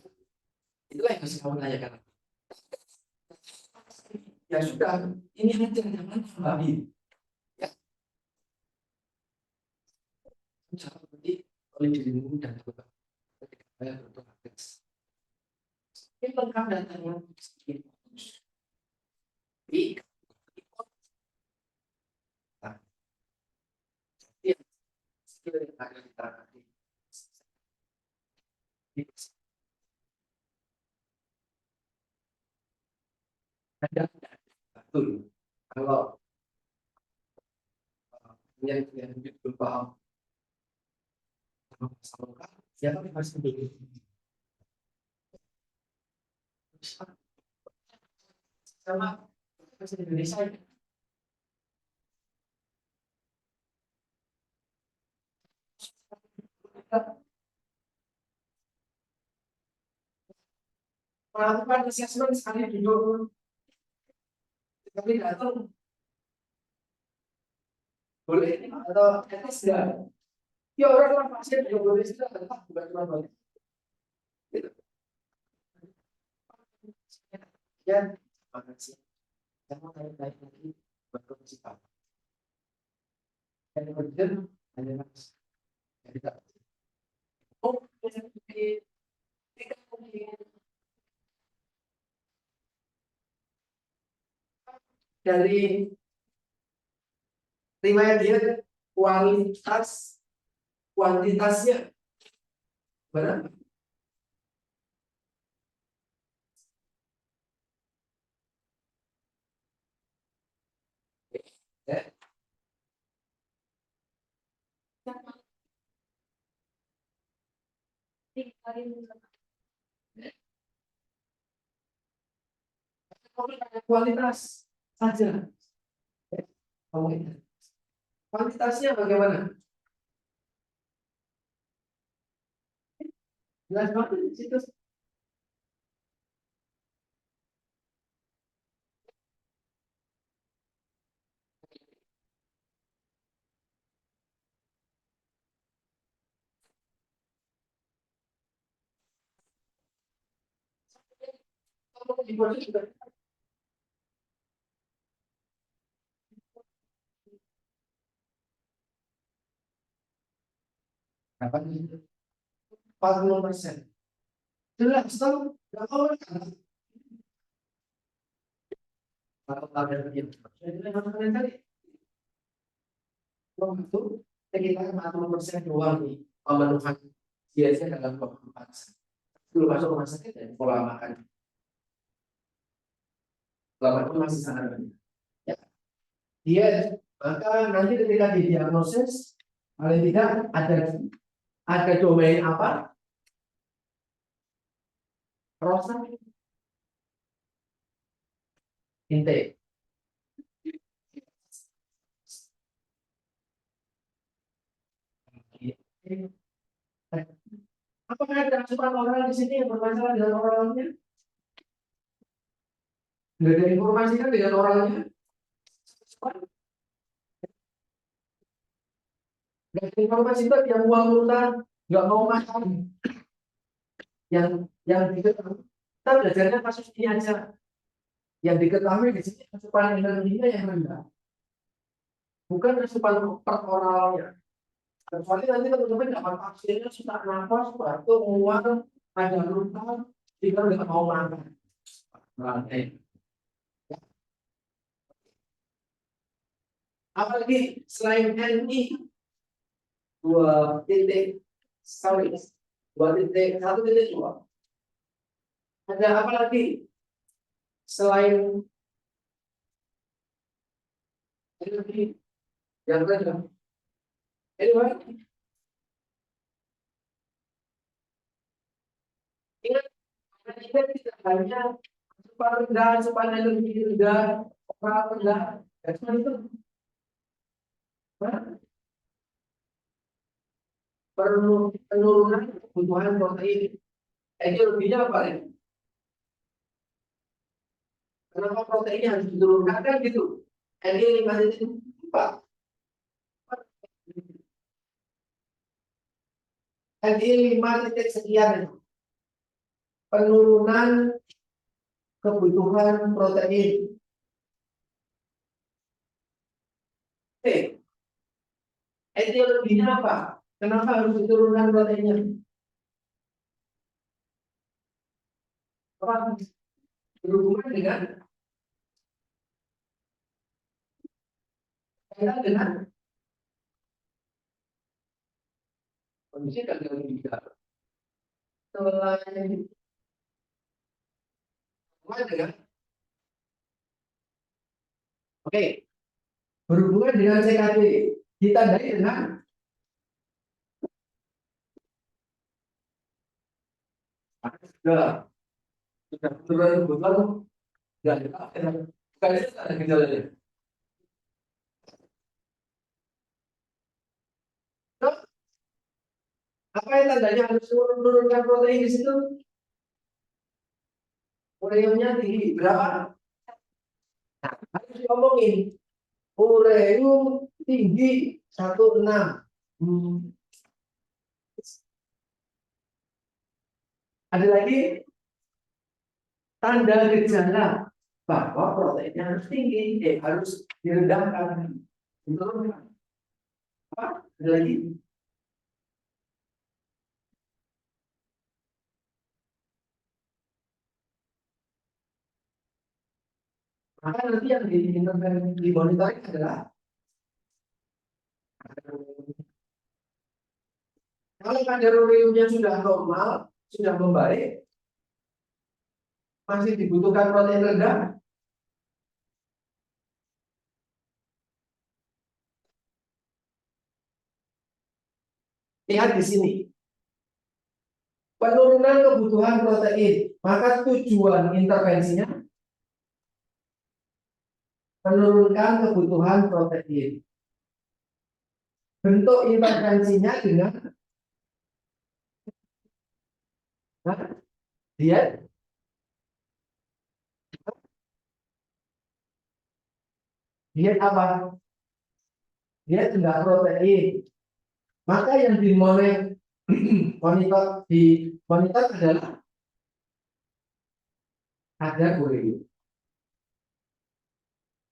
itulah yang harus kamu tanyakan. Ya sudah, ini aja jangan tambahin. Ya, seperti oleh dirimu dan ketika saya butuh akses. Ini lengkap datanya sedikit. Jadi, ya, skill yang ada di tangan ini. Ada betul. Kalau yang belum paham sama siapa yang harus memilih sama bahasa Indonesia. Melakukan assessment sekali dulu, tapi datang boleh atau etis enggak? Ya orang pasien juga boleh sudah tetap bukan cuma boleh. Ya, makan siang. Jangan naik lagi baru cepat. Yang kemudian hanya mas. Jadi tak. Oh, dari riwayat dia kuantitasnya berapa? Ya, kualitas saja. Kuantitasnya bagaimana? Jelas banget di situ. Di bawah itu juga. Berapa nih? 40%. Jelas tahu. Nggak mau kan? Kalau kalian dia. Jadi memang kalian tadi. Kalau itu sekitar 40% doang nih pemenuhan biasanya dalam 24 jam. Belum masuk rumah sakit dan pola makan. Pola makan masih sangat banyak. Ya. Dia maka nanti ketika didiagnosis paling tidak ada domain apa? Rosa intake. Apakah ada asupan oral di sini yang bermasalah dengan oralnya? Nggak ada informasi kan dengan oralnya? Nggak ada informasi kan yang uang muntah nggak mau makan. Yang diketahui kita belajarnya kasus ini aja. Yang diketahui di sini asupan energinya yang rendah, bukan asupan per oralnya. Kecuali nanti teman-teman dapat vaksinnya susah nafas, batuk, mual, ada luka, kita nggak mau makan. Apalagi selain NI 2 titik, sorry, 2.1.2, ada apa lagi selain energi yang rendah? Ini ingat, kita tidak hanya asupan rendah, asupan energi rendah, oral rendah, dan cuma itu. Penurunan kebutuhan protein. Ini lebihnya apa ya? Kenapa proteinnya harus diturunkan kan gitu? Ini 5.4. Ini 5 sekian. Penurunan kebutuhan protein. Oke, ini lebihnya apa? Kenapa harus diturunkan proteinnya? Apa berhubungan dengan kondisi gagal ginjal. Selain dengan oke, berhubungan dengan CKD ditandai dengan sudah turun kebutuhan dan bukan itu ada gejalanya. Apa yang tandanya harus menurunkan protein di situ? Ureumnya tinggi berapa? Nah, harus diomongin. Ureum tinggi 16. Ada lagi tanda gejala bahwa proteinnya harus tinggi, harus direndahkan, diturunkan. Apa? Ada lagi? Maka nanti yang dimonitoring adalah kalau kadar ureumnya sudah normal, sudah membaik, masih dibutuhkan protein rendah. Lihat di sini. Penurunan kebutuhan protein. Maka tujuan intervensinya menurunkan kebutuhan protein. Bentuk intervensinya dengan diet apa? Diet rendah protein. Maka yang dimonitor adalah kadar urea.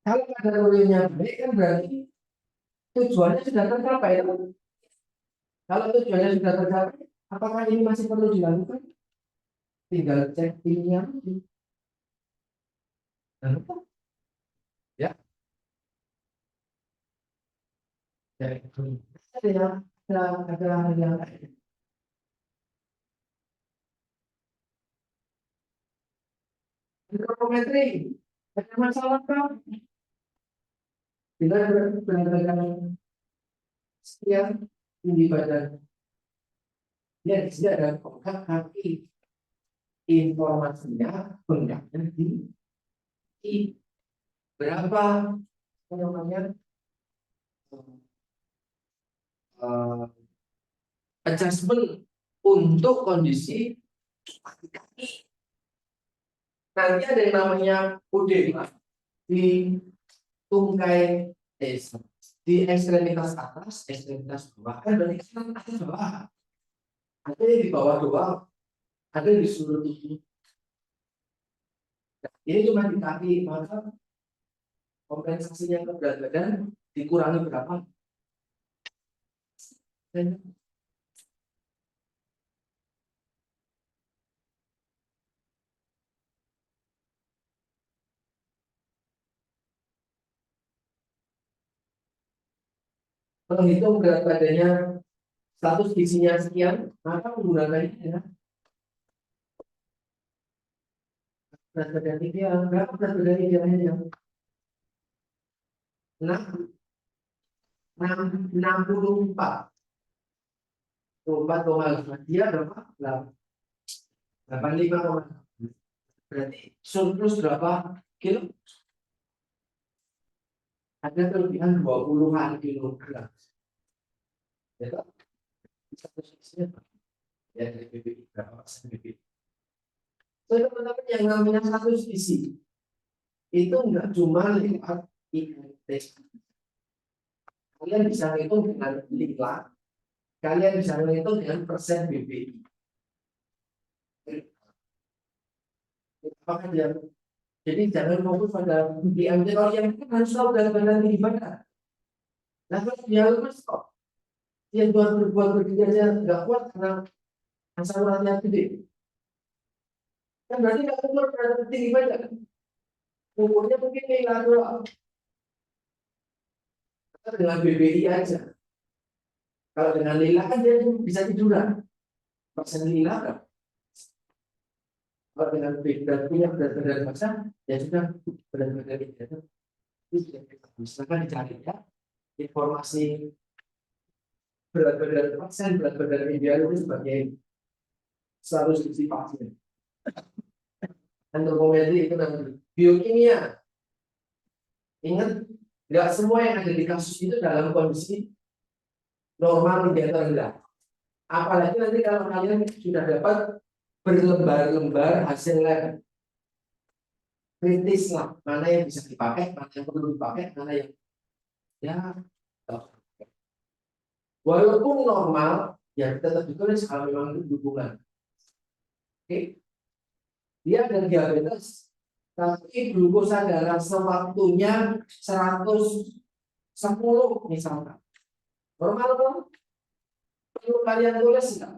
Kalau kadar ureanya baik kan berarti tujuannya sudah tercapai. Kalau tujuannya sudah tercapai, apakah ini masih perlu dilakukan? Tinggal cek ininya. Ya. Ada yang lain. Hidrometri, ada masalah kan? Bila benar-benar sekian tinggi badan, dia tidak ada kontak kaki. Informasinya bengkaknya di berapa namanya adjustment untuk kondisi kaki. Nanti ada yang namanya udema di tungkai di ekstremitas atas, ekstremitas bawah. Kan berarti kan atas bawah. Ada yang di bawah doang, ada yang di seluruh tubuh. Nah, ini cuma di kaki, maka kompensasinya ke berat badan dikurangi berapa? Menghitung berat badannya, status gizinya sekian, maka menggunakannya adalah berat badan ideal. Berapa berat badan idealnya? 64. 4,5. Dia berapa? 85. Berarti surplus berapa kilo? Ada kelebihan 20-an kilogram. Ya, satu sisinya ya dari BBI berapa persen BBI? So, teman-teman yang namanya satu sisi itu enggak cuma lewat INT. Kalian bisa ngitung dengan lila, kalian bisa ngitung dengan persen BBI. Apakah dia? Jadi jangan fokus pada BMT. Kalau yang itu harus tahu berat-badan tinggi badan. Nah, kalau dia lemas kok, dia buat berdiri aja nggak kuat karena asam uratnya gede. Kan berarti nggak umur berat tinggi badan. Umurnya mungkin lila doang. Dengan BBI aja. Kalau dengan lila kan dia bisa tiduran. Persen lila kan. Kalau dengan berat punya berat badan masa, ya sudah berat badan itu. Misalkan dicari ya informasi berat badan pasien, berat badan ideal itu sebagai status gizi pasien. Antropometri itu nanti biokimia. Ingat, nggak semua yang ada di kasus itu dalam kondisi normal tidak terendah. Apalagi nanti kalau kalian sudah dapat berlembar-lembar hasil lab, kritis lah mana yang bisa dipakai, mana yang perlu dipakai, mana yang ya walaupun normal ya tetap ditulis kalau memang itu hubungan. Oke. Dia ada diabetes, tapi glukosa darah sewaktunya 110 misalkan. Normal dong? Perlu kalian tulis nggak?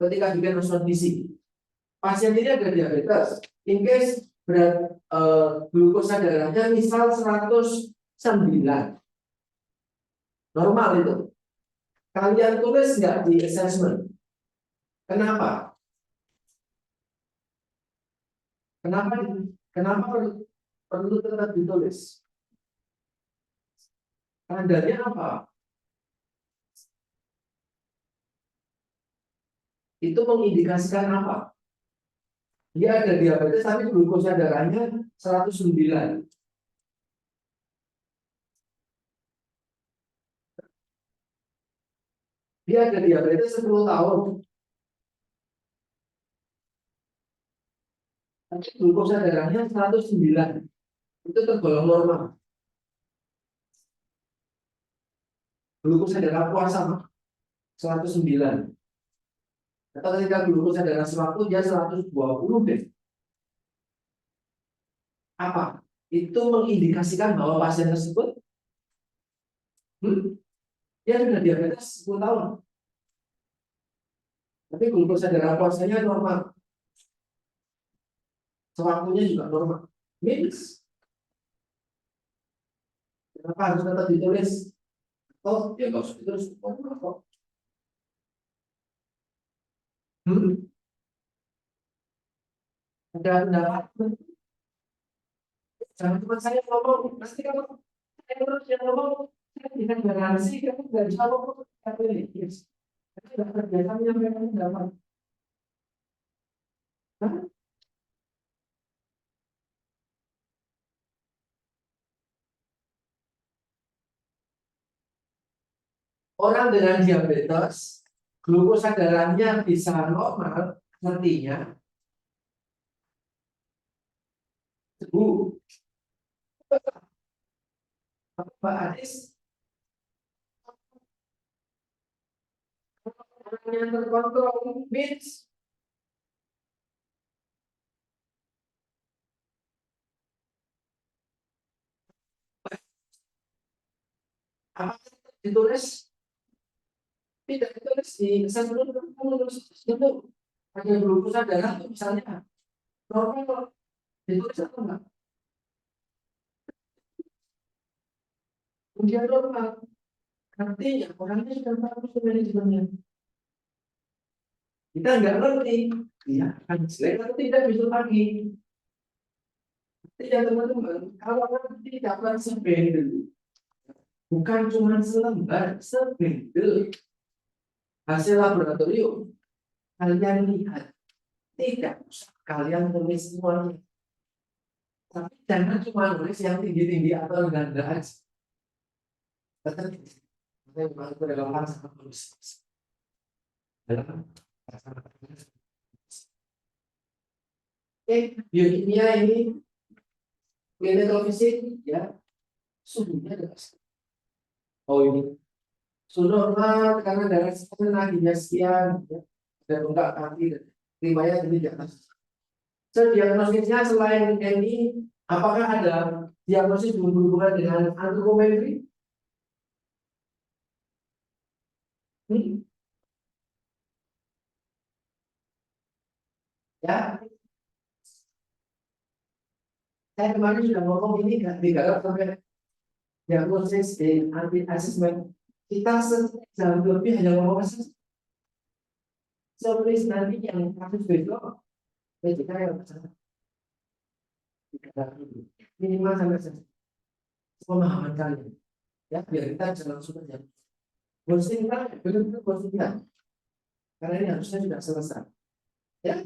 Ketika bikin result visi, pasien ini ada diabetes, in case berat glukosa darahnya misal 109, normal itu. Kalian tulis nggak di assessment? Kenapa? Kenapa? Kenapa perlu tetap ditulis? Tandanya apa? Itu mengindikasikan apa? Dia ada diabetes tapi glukosa darahnya 109. Dia ada diabetes 10 tahun. Tapi glukosa darahnya 109. Itu tergolong normal. Glukosa darah puasa 109. Atau ketika glukosa darah sewaktu dia 120 deh. Apa? Itu mengindikasikan bahwa pasien tersebut dia sudah diabetes 10 tahun. Tapi glukosa darah puasanya normal. Sewaktunya juga normal. Minus. Kenapa harus tetap ditulis? Oh, ya nggak usah ditulis. Oh, ada pendapat. Jangan cuma saya ngomong, pasti kamu saya terus yang ngomong, saya tidak garansi kamu nggak bisa ngomong. Tapi yes, saya tidak terbiasa menyampaikan pendapat. Hah? Orang dengan diabetes, glukosa darahnya bisa normal, artinya Bu, Pak Adis, orang yang terkontrol means apa ditulis tidak ditulis di kesan dulu tulis itu ada glukosa darah tuh misalnya normal ditulis apa enggak? Ujian normal artinya orangnya sudah tahu manajemennya. Kita nggak ngerti, ya akan jelek atau tidak besok pagi. Tidak teman-teman, kalau nanti dapat sebendel, bukan cuma selembar, sebendel hasil laboratorium, kalian lihat, tidak usah kalian tulis semuanya. Tapi jangan cuma nulis yang tinggi-tinggi atau rendah-rendah aja. Tetap, saya memang berlawan sama tulis. Oke, biokimia ini clinical visit ya, suhunya adalah oh ini suhu normal karena darah sekian nadinya sekian ya, dan enggak kaki riwayat ini di atas. So, diagnosisnya selain MI, apakah ada diagnosis berhubungan dengan antropometri? Ya, saya kemarin sudah ngomong ini nggak digarap sampai diagnosis di anti assessment. Kita sejam lebih hanya ngomong assessment. So, please nanti yang kasus besok, kita yang minimal sampai pemahaman kalian. Ya, biar kita jangan langsung aja. Ghosting kan benar-benar ghosting kan? Karena ini harusnya sudah selesai. Ya,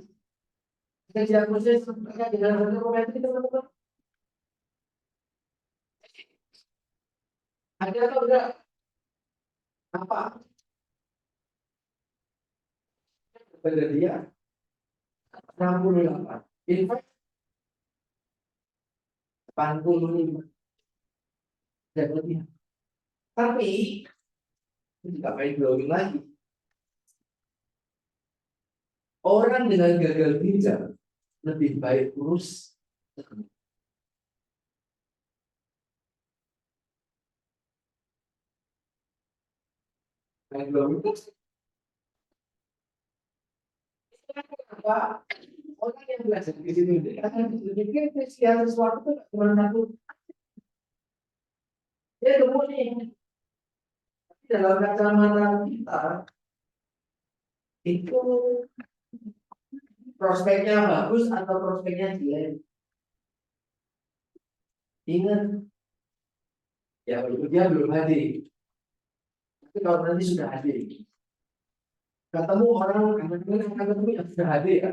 kita diagnosis terkait dengan antropometri teman-teman. Ada atau enggak? Apa? Pada dia 68. In fact 85 dan lebih. Tapi tidak main blowing lagi. Orang dengan gagal ginjal lebih baik kurus. Yang belum itu, kenapa orang yang belajar di situ akan berpikir segala sesuatu itu cuma satu. Dia kemudian dalam kacamata kita itu prospeknya bagus atau prospeknya jelek. Ingat, ya walaupun dia belum hadir, tapi kalau nanti sudah hadir, ketemu orang ketemu yang sudah hadir ya,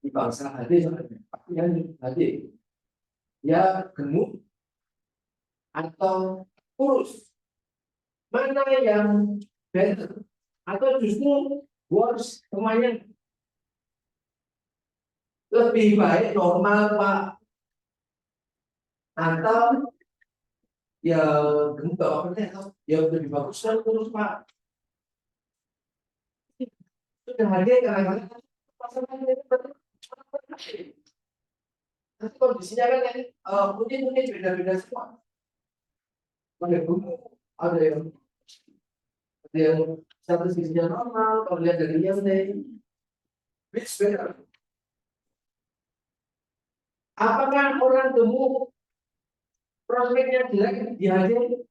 di bangsa hadir soalnya, tapi yang hadir, dia gemuk atau kurus, mana yang better atau justru worse, semuanya lebih baik normal Pak, atau ya gemuk gak apa-apa deh, ya lebih bagus kan kurus Pak. Sudah hadir kadang-kadang pasangan itu nanti kondisinya kan mungkin beda-beda semua. Ada gemuk, ada yang status gizinya normal, kalau lihat dari yang lain, beda. Apakah orang gemuk prospeknya jelek di hadir?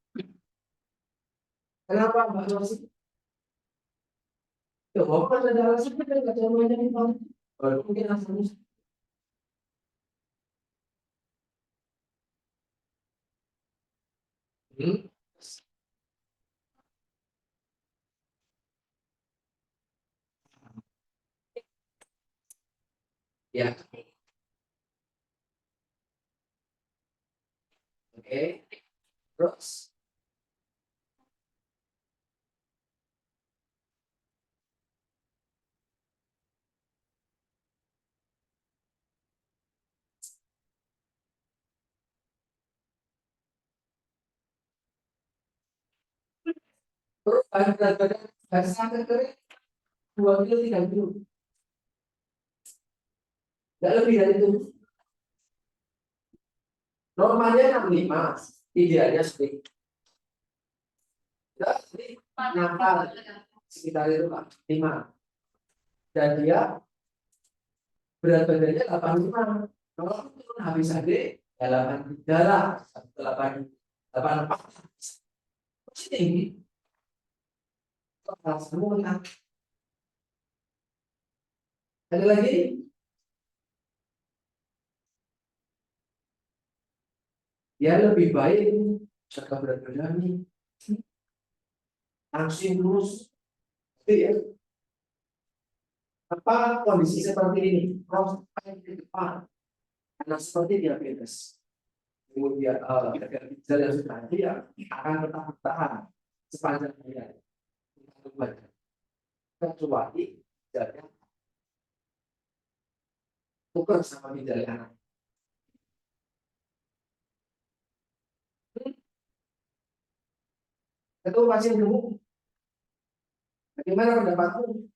Kenapa Mbak Rosi? Ya, Bapak ada alasan kan nggak semuanya nih Pak. Mungkin alasannya. Hmm? Ya, oke. Terus berat badan bahasa kering 2 kilo 3 kilo, nggak lebih dari itu. Normalnya 65, idealnya sedikit. Jadi nakal sekitar itu Pak, 5. Dan dia berat badannya 85. Kalau turun habis adik, ya 83 lah, 84. Masih tinggi. Semua kan. Ada lagi, ya lebih baik jaga berat badan nih. Langsung terus. Ya, apa kondisi seperti ini? Prospek ke depan. Karena seperti diabetes. Kemudian gagal ginjal yang sudah ada ya akan tetap bertahan sepanjang hayat. Kecuali ginjalnya tukar sama ginjal anak. Itu pasien gemuk. Bagaimana pendapatmu?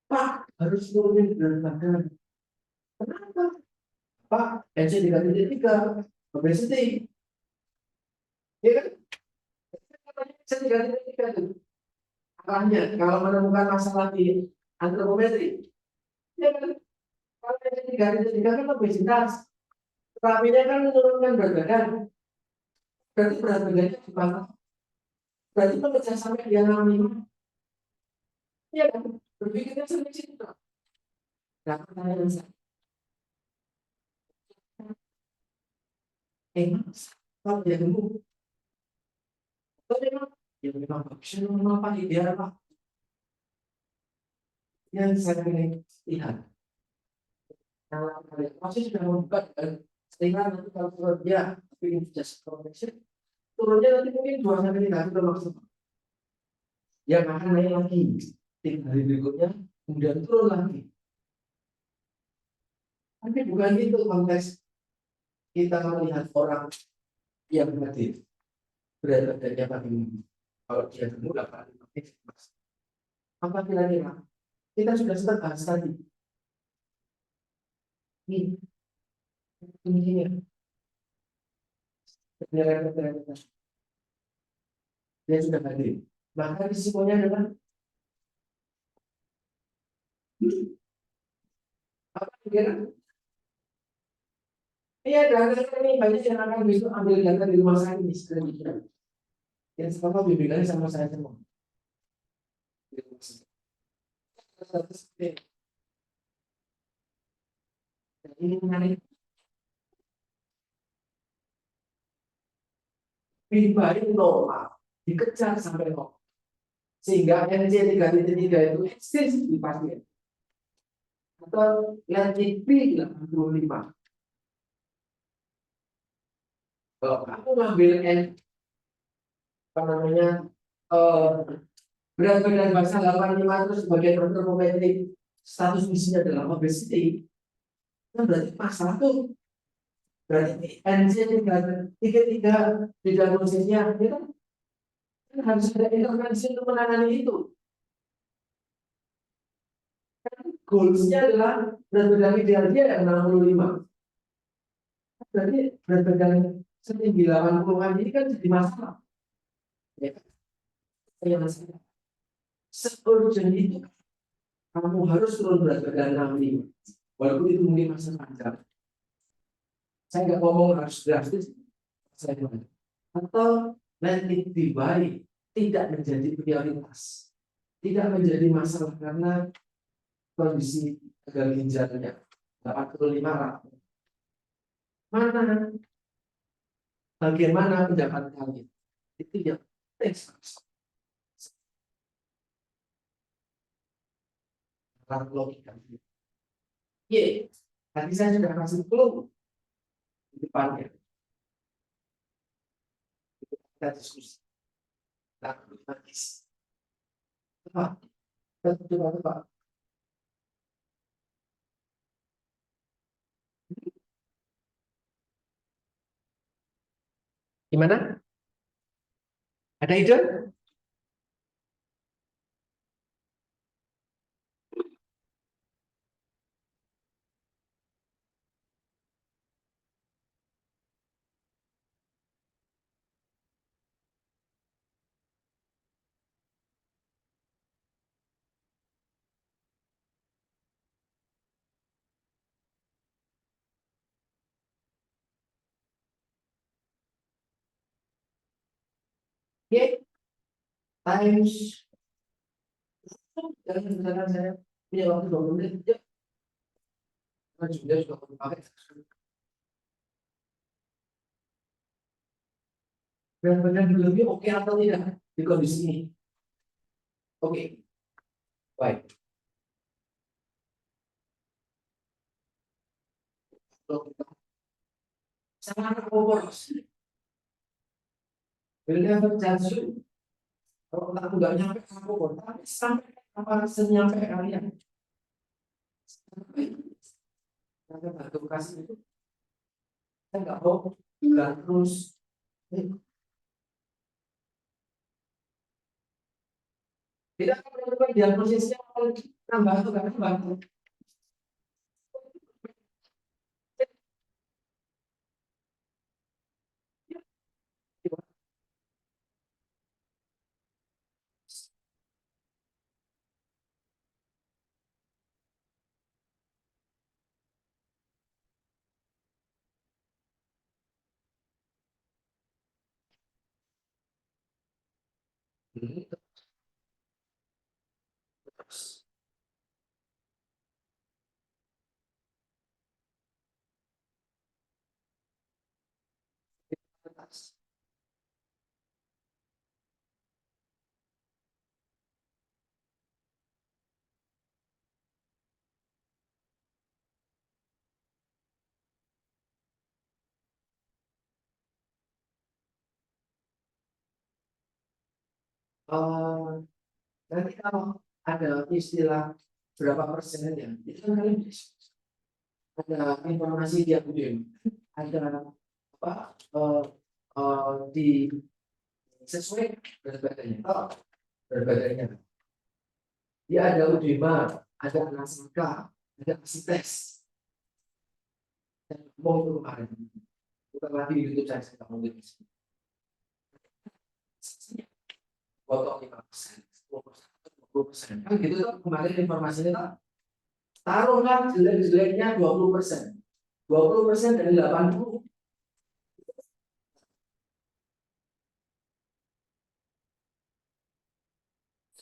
Pak, harus turunin berat badan. Kenapa? Pak, NC3.3, obesity. Ya kan? NC3.3 itu. Arahnya, kalau menemukan masalah di antropometri. Ya kan? Kalau NC3.3 kan obesitas. Terapinya kan menurunkan berat badan. Berarti berat badannya dipangkas. Berarti pemecah sampai dia 65. Iya kan? Berpikirnya sampai situ. Nah, pertanyaan saya, mas, kalau dia gemuk, kalau memang bagusnya memang apa ideal Pak? Yang saya ingin lihat, kalau kalian pasti sudah membuka dan sehingga nanti kalau dia ingin just progression, turunnya nanti mungkin 2 sampai 3 kilo maksimal. Yang akan naik lagi 3 hari berikutnya, kemudian turun lagi. Tapi bukan itu konteks kita melihat orang yang hadir berat badannya bagaimana. Kalau dia gemuk 85, apa kira-kira? Kita sudah sempat bahas tadi. Ini kuncinya. Ternyata dia sudah hadir. Maka risikonya adalah apa kira? Iya, dana ini banyak yang akan besok ambil dana di rumah sakit di sekitar. Yang sama bimbingannya sama saya semua. Ini menarik. Baik normal dikejar sampai nol. Sehingga NC3.3 itu eksis di pasien. Atau LTP 85. Kalau kamu ngambil apa namanya berat badan basal 85 terus sebagai termometrik status misinya adalah obesity, kan berarti masalah tuh. Berarti NC3.3 di diagnosisnya itu kan harus ada intervensi untuk menangani itu. Goalsnya adalah berat badan ideal dia yang 65. Berarti berat badan setinggi 80-an ini kan jadi masalah. Ya, yang masalah. Se-urgent itu kamu harus turun berat badan 65. Walaupun itu mungkin masa panjang. Saya nggak ngomong harus drastis. Saya bilang. Atau let it be baik. Tidak menjadi prioritas. Tidak menjadi masalah karena kondisi gagal ginjalnya 85 ratus. Mana? Bagaimana pendapat kalian? Itu yang tes. Logika. Ye, tadi saya sudah kasih clue di depannya. Kita diskusi. Pak, Pak. Gimana? Ada ide? Oke, times. Jangan saya punya waktu 20 menit. Ya, karena juga sudah pakai. Benar-benar lebih oke atau tidak di kondisi ini? Oke, baik. Sangat poros. Bila berjanji, kalau aku nggak nyampe aku tapi sampai apa senyampe kalian. Sampai batu kasih itu, saya nggak mau bulan terus. Tidak akan melakukan diagnosisnya nambah atau nggak nambah. Nanti kalau ada istilah berapa persennya, itu kan kalian bisa. Ada informasi di Akudem, ada apa di sesuai berat badannya. Berat badannya. Dia ada UDMA, ada Nasaka, ada Asites. Dan ngomong itu kemarin, bukan lagi di YouTube saya sedang mungkin potong 5%, 10%, 20%. Kan gitu tuh kemarin informasinya tak? Taruhlah jelek-jeleknya 20%. 20% dari 80.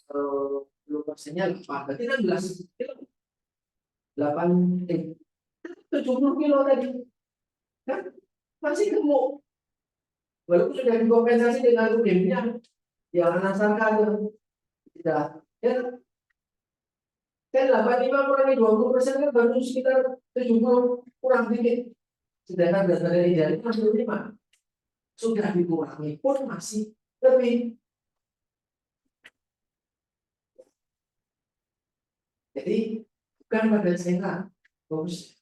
10%-nya 8. Berarti kan 8, 70 kilo tadi. Kan masih gemuk. Walaupun sudah dikompensasi dengan UGM-nya yang menasarkan tidak. Ya, kan 85 kurangi 20% kan baru sekitar 70 kurang dikit. Sedangkan berat badan ideal itu 65. Sudah dikurangi pun masih lebih. Jadi bukan pada sehat, bagus.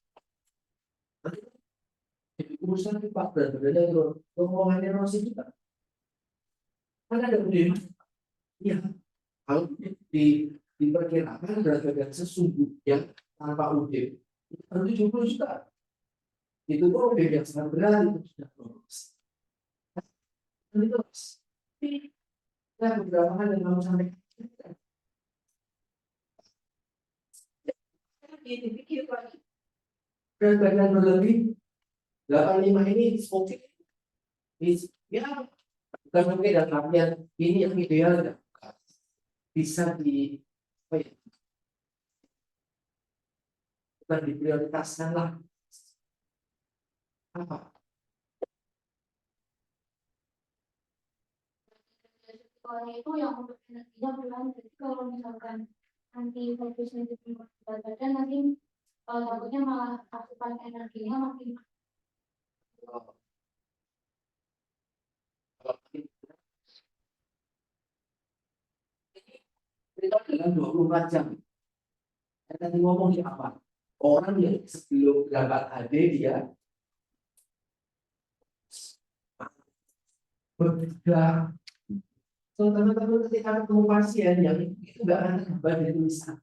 Jadi urusan Pak berat badannya itu ngomongannya Rosi juga. Kan ada UGM. Iya. Kalau diperkirakan berat badan sesungguhnya tanpa UGM itu 70 juta. Itu pun UGM yang sangat berat itu sudah lolos. Itu kita beberapa hal yang mau sampaikan. Dipikir lagi. Berat badan berlebih 85 ini oke. Ya, bukan oke dan artian ini yang ideal bisa apa ya, bukan diprioritaskan lah. Apa? Kalau itu yang untuk energinya bulan, jadi kalau misalkan nanti fokusnya di berat badan nanti takutnya malah asupan energinya makin Kita dalam 24 jam. Saya tadi ngomong di apa? Orang yang sebelum berangkat HD dia bergerak. So, teman-teman ketika ketemu pasien yang itu nggak akan tergambar di tulisan.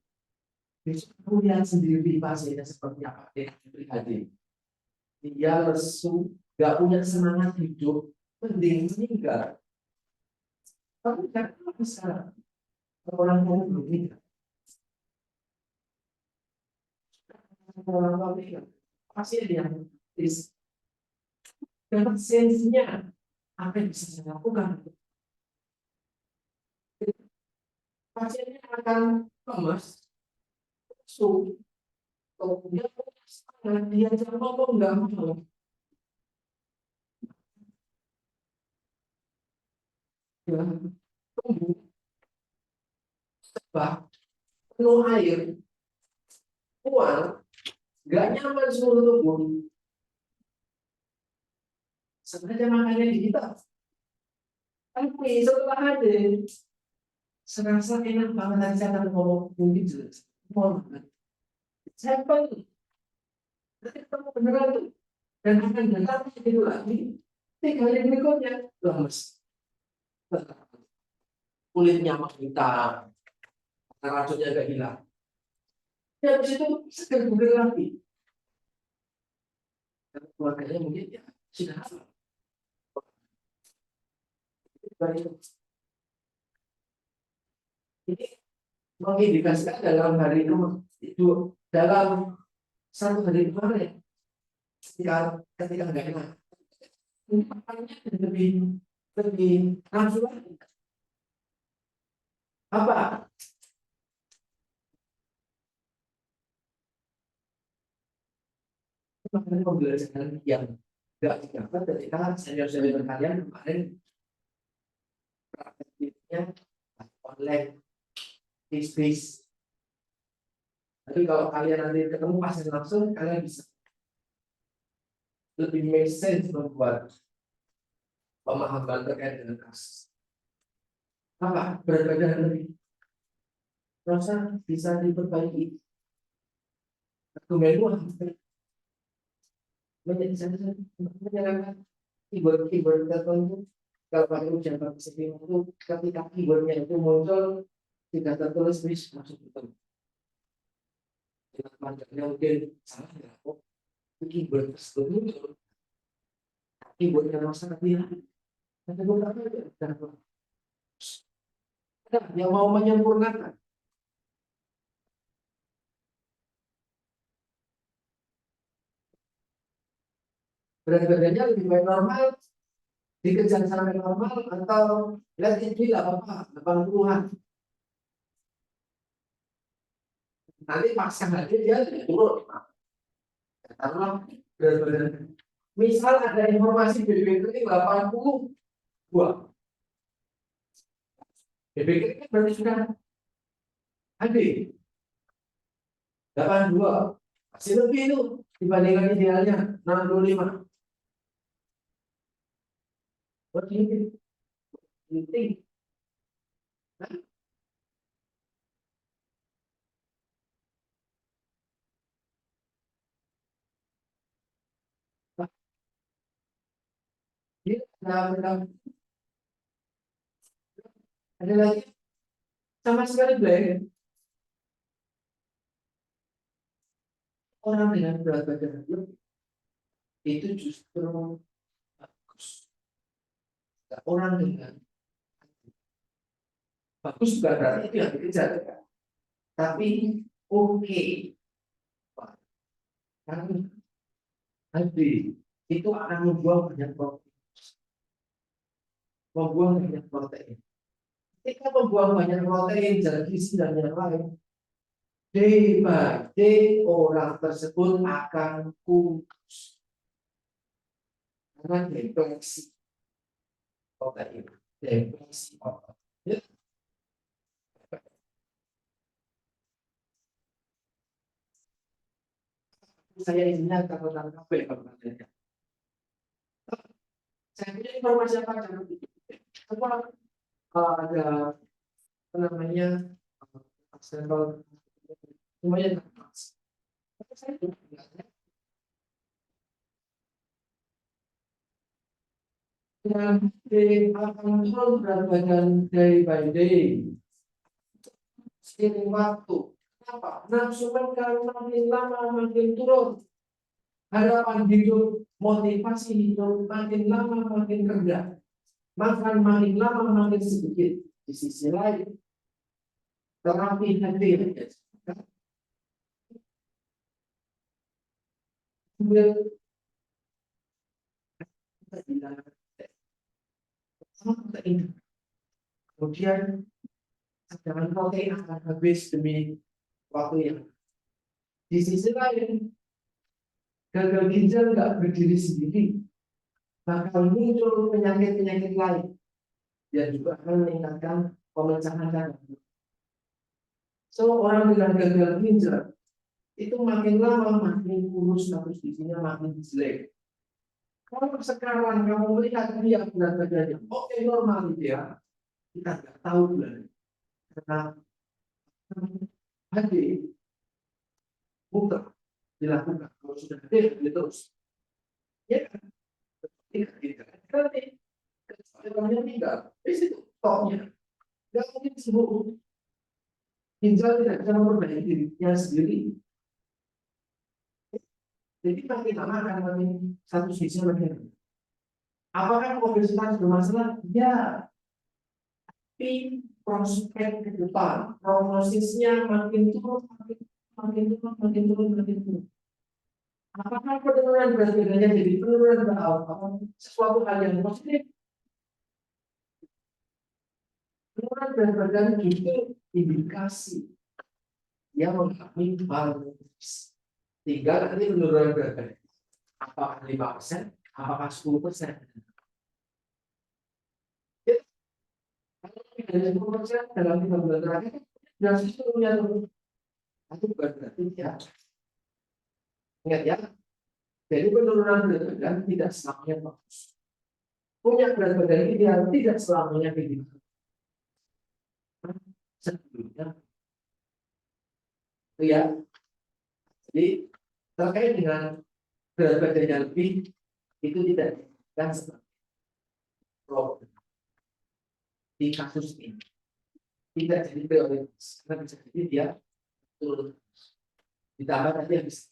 Besok kamu lihat sendiri pasiennya seperti apa dengan pribadi. Dia lesu, nggak punya semangat hidup, mending meninggal. Tapi kan bisa orang yang berbeda. Orang berbeda. Pasien yang dapat sensinya apa yang bisa saya lakukan. Pasiennya akan lemas, lesu, kemudian dia jangan ngomong nggak mau. Ya, tumbuh, sebab penuh air, kuat, nggak nyaman seluruh tubuh. Sengaja makannya di kita. Tapi setelah ada, serasa enak banget tadi saya akan ngomong mungkin jelas. Saya pun nanti ketemu beneran tuh dan akan datang itu lagi 3 hari berikutnya lemes, kulitnya menghitam, racunnya agak hilang. Ya habis itu seger bugar lagi. Dan keluarganya mungkin ya sudah hafal. Ini mengindikasikan dalam hari itu dalam 1 hari kemarin ketika nggak enak ini makannya lebih nafsu lagi. Apa makanya pembelajaran yang nggak didapat ketika senior kalian kemarin prakteknya online face. Tapi kalau kalian nanti ketemu pasien langsung, kalian bisa lebih make sense membuat pemahaman terkait dengan kasus. Apa berat badan lebih rasa bisa diperbaiki. Argumen menyerangkan keyword tertentu. Kalau pakai ujian partisipatif itu ketika keywordnya itu muncul tidak tertulis bis masuk itu. Dengan panjangnya mungkin salah ya. keyboard tersebut muncul, keyboard yang masyarakat bilang, ada beberapa yang mau menyempurnakan. Berat badannya lebih baik normal, dikejar sampai normal, atau let it be lah apa, 80-an. Nanti pasca hadir dia turun. Taruhlah berat badan. Misal ada informasi BBM itu 82. BBM kan berarti sudah hadir 82. Masih lebih itu dibandingkan idealnya 65. Penting. Penting. Ada lagi sama sekali blank. Orang dengan berat badan itu justru bagus. Orang dengan bagus bukan berarti itu yang dikejar, tapi oke. Karena nanti itu akan membuang banyak protein. Membuang banyak protein. Ketika membuang banyak protein, zat gizi dan yang lain, day by day orang tersebut akan kurus karena depresi protein, depresi otot. Ya. Saya izinnya tentang kafe kalau katanya. Saya punya informasi apa ada apa namanya sampel lumayan keras. Saya akan turun berat badan day by day seiring waktu. Kenapa? Nafsu makan makin lama makin turun. Harapan hidup, motivasi hidup makin lama makin rendah. Makan makin lama makin sedikit. Di sisi lain, terapi hadir. Kemudian cadangan protein akan habis demi waktu yang. Di sisi lain, gagal ginjal nggak berdiri sendiri, bakal muncul penyakit-penyakit lain yang juga akan meningkatkan pemecahan darah. So orang dengan gagal ginjal itu makin lama makin kurus, status gizinya makin jelek. Kalau sekarang kamu melihat dia berat badannya, oke normal ya, kita nggak tahu bulan karena hadir bukan dilakukan kalau sudah hadir terus ya kan tidak nanti orangnya meninggal di situ topnya nggak mungkin sembuh, ginjal tidak bisa memperbaiki dirinya sendiri, jadi makin lama akan makin status gizi makin. Apakah obesitas bermasalah? Ya, tapi prospek ke depan, prognosisnya makin turun, makin turun. Apakah penurunan berat badannya jadi penurunan sesuatu hal yang positif? Penurunan berat badan itu indikasi yang mengalami malnutrisi. Tinggal nanti penurunan berat badan. Apakah 5%? Apakah 10%? Dari 10% dalam 3 bulan terakhir, drastis turunnya turun. Itu bukan berarti ya. Ingat ya, jadi penurunan berat badan tidak selamanya bagus. Punya berat badan ideal tidak selamanya begitu. Sebelumnya, ya. Jadi terkait dengan berat badan yang lebih itu tidak dan seperti problem di kasus ini tidak jadi prioritas karena bisa jadi dia turun. Ditambah tadi habis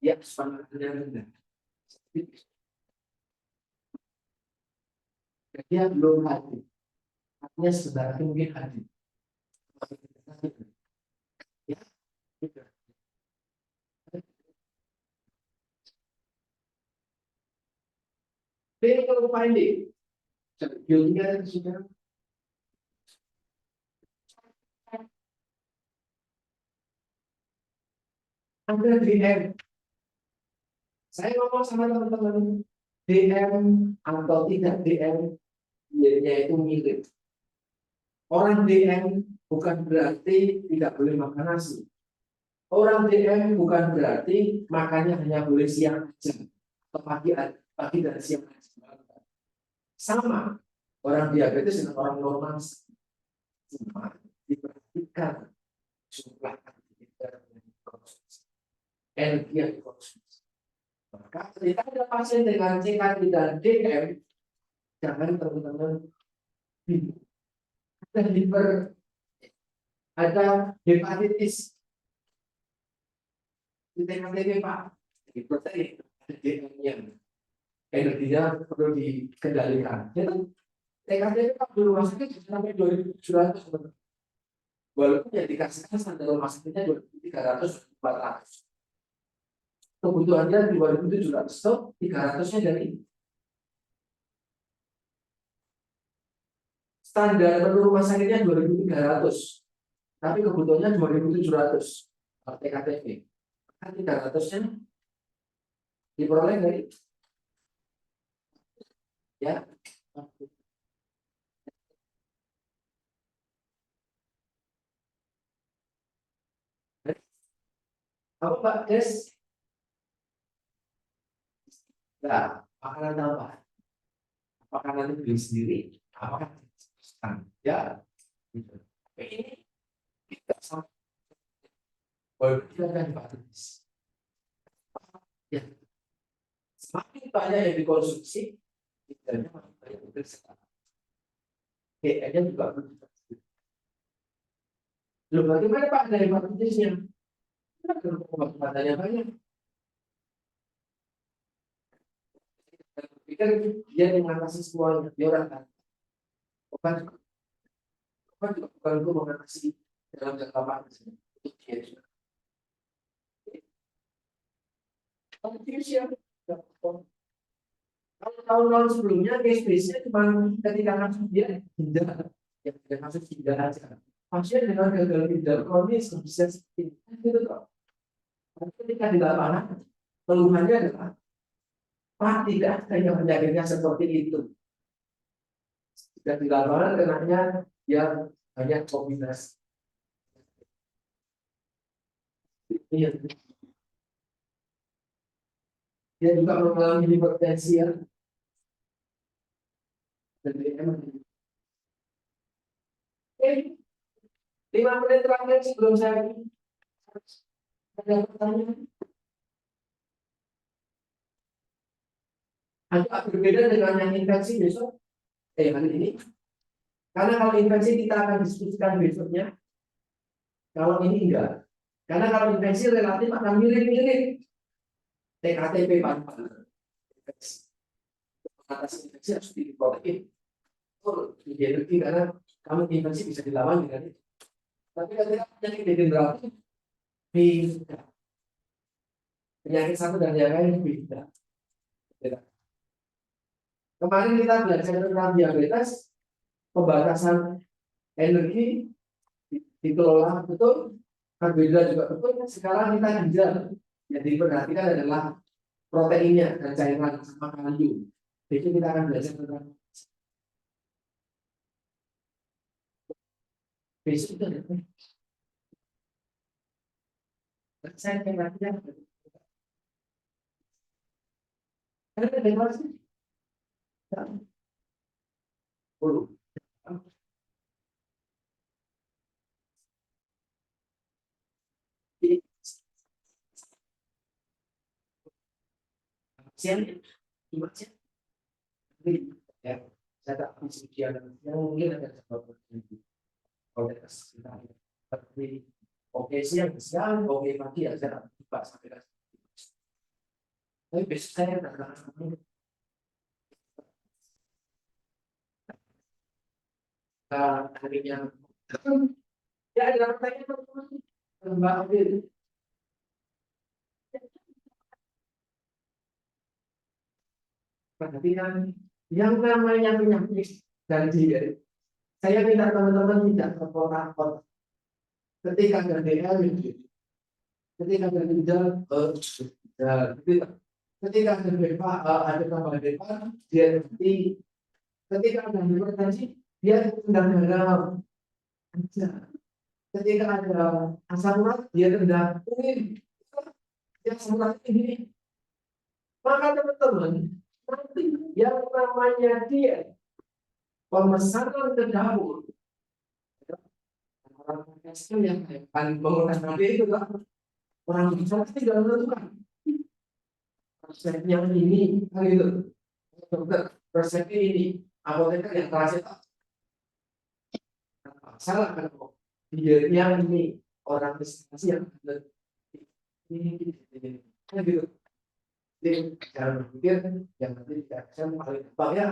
dia semangatnya rendah. Dia belum hadir. Artinya sebenarnya mungkin hadir. Ya, gitu. Jadi kalau finding, judulnya sudah ada DM. Saya ngomong sama teman-teman, DM atau tidak DM, yaitu mirip. Orang DM bukan berarti tidak boleh makan nasi. Orang DM bukan berarti makannya hanya boleh siang aja atau pagi dan siang aja. Sama, orang diabetes dengan orang normal sama diperhatikan jumlah energi yang dikonsumsi. Maka ketika ada pasien dengan CKD dan DM, jangan teman-teman bingung. Ada hepatitis di TKTP Pak, di protein ada DM-nya, energinya perlu dikendalikan. Jadi TKTP Pak dulu rumah sakit sampai 2.700, walaupun yang dikasihkan standar rumah sakitnya 2.300, 400. Kebutuhannya 2.700, so 300-nya dari standar menu rumah sakitnya 2.300, tapi kebutuhannya 2.700 TKTP. Kan 300-nya diperoleh dari ya. Apa Pak Des? Nah, makanan tambahan. Apakah nanti beli sendiri? Apakah ya? Gitu. Ini tidak sama. Walaupun kita kan hepatitis. Ya. Semakin banyak yang dikonsumsi, tidaknya makin banyak pemeriksaan. DM-nya juga berubah. Loh, bagaimana Pak ada hepatitisnya? Kenapa pengobatan banyak? Pikir dia mengatasi semuanya, dia orang kan. Obat juga bukan untuk mengatasi dalam jangka panjang. Untuk dia juga. Kalau tahun-tahun sebelumnya case base-nya cuma ketika kasus dia ginjal, ya ada kasus ginjal aja. Pasien dengan gagal ginjal kronis bisa seperti itu kok. Ketika di lapangan, keluhannya adalah Pak tidak hanya penyakitnya seperti itu. Dan di lapangan kenanya yang banyak kombinasi. Iya. Dia juga mengalami hipertensi ya. Dan dia emang. 5 menit terakhir sebelum saya ada pertanyaan. Agak berbeda dengan yang infeksi besok. Hari ini. Karena kalau infeksi kita akan diskusikan besoknya. Kalau ini enggak. Karena kalau infeksi relatif akan mirip-mirip. TKTP pada infeksi. Atas infeksi harus diprotein. Lebih karena kamu infeksi bisa dilawan dengan itu. Tapi ketika penyakit degeneratif beda. Penyakit satu dan yang lain beda. Kemarin kita belajar tentang diabetes, pembatasan energi dikelola betul, karbohidrat juga betul. Sekarang kita ginjal yang diperhatikan adalah proteinnya dan cairan sama kalium. Jadi kita akan belajar tentang besok itu ada. Saya pengen ada demonstrasi. Siang, ya, saya tak sekian yang mungkin ada sebab kualitas kita. Tapi oke siang, oke pagi ya saya tak sampai Tapi besok saya datang harinya. Ya ada pertanyaan Mbak Adil. Perhatikan yang namanya penyakit dan diet. Saya minta teman-teman tidak terkotak-kotak. Ketika ada DL, ketika ada ginjal, ketika ada BPA, ada tambah BPA, dia nanti ketika ada hipertensi, dia rendah darah aja. Ketika ada asam urat, dia rendah urin. Dia asam urat ini. Maka teman-teman, nanti yang namanya dia pemesanan ke dapur, orang kecil yang paling menggunakan itu lah. Orang bisa tidak menentukan resepnya ini, gitu. Dokter resepnya ini, apoteker yang kasih salah kan kok. Dietnya ini orang prestasi yang ada ini kan gitu. Jadi cara berpikir yang nanti tidak bisa paling gampang ya.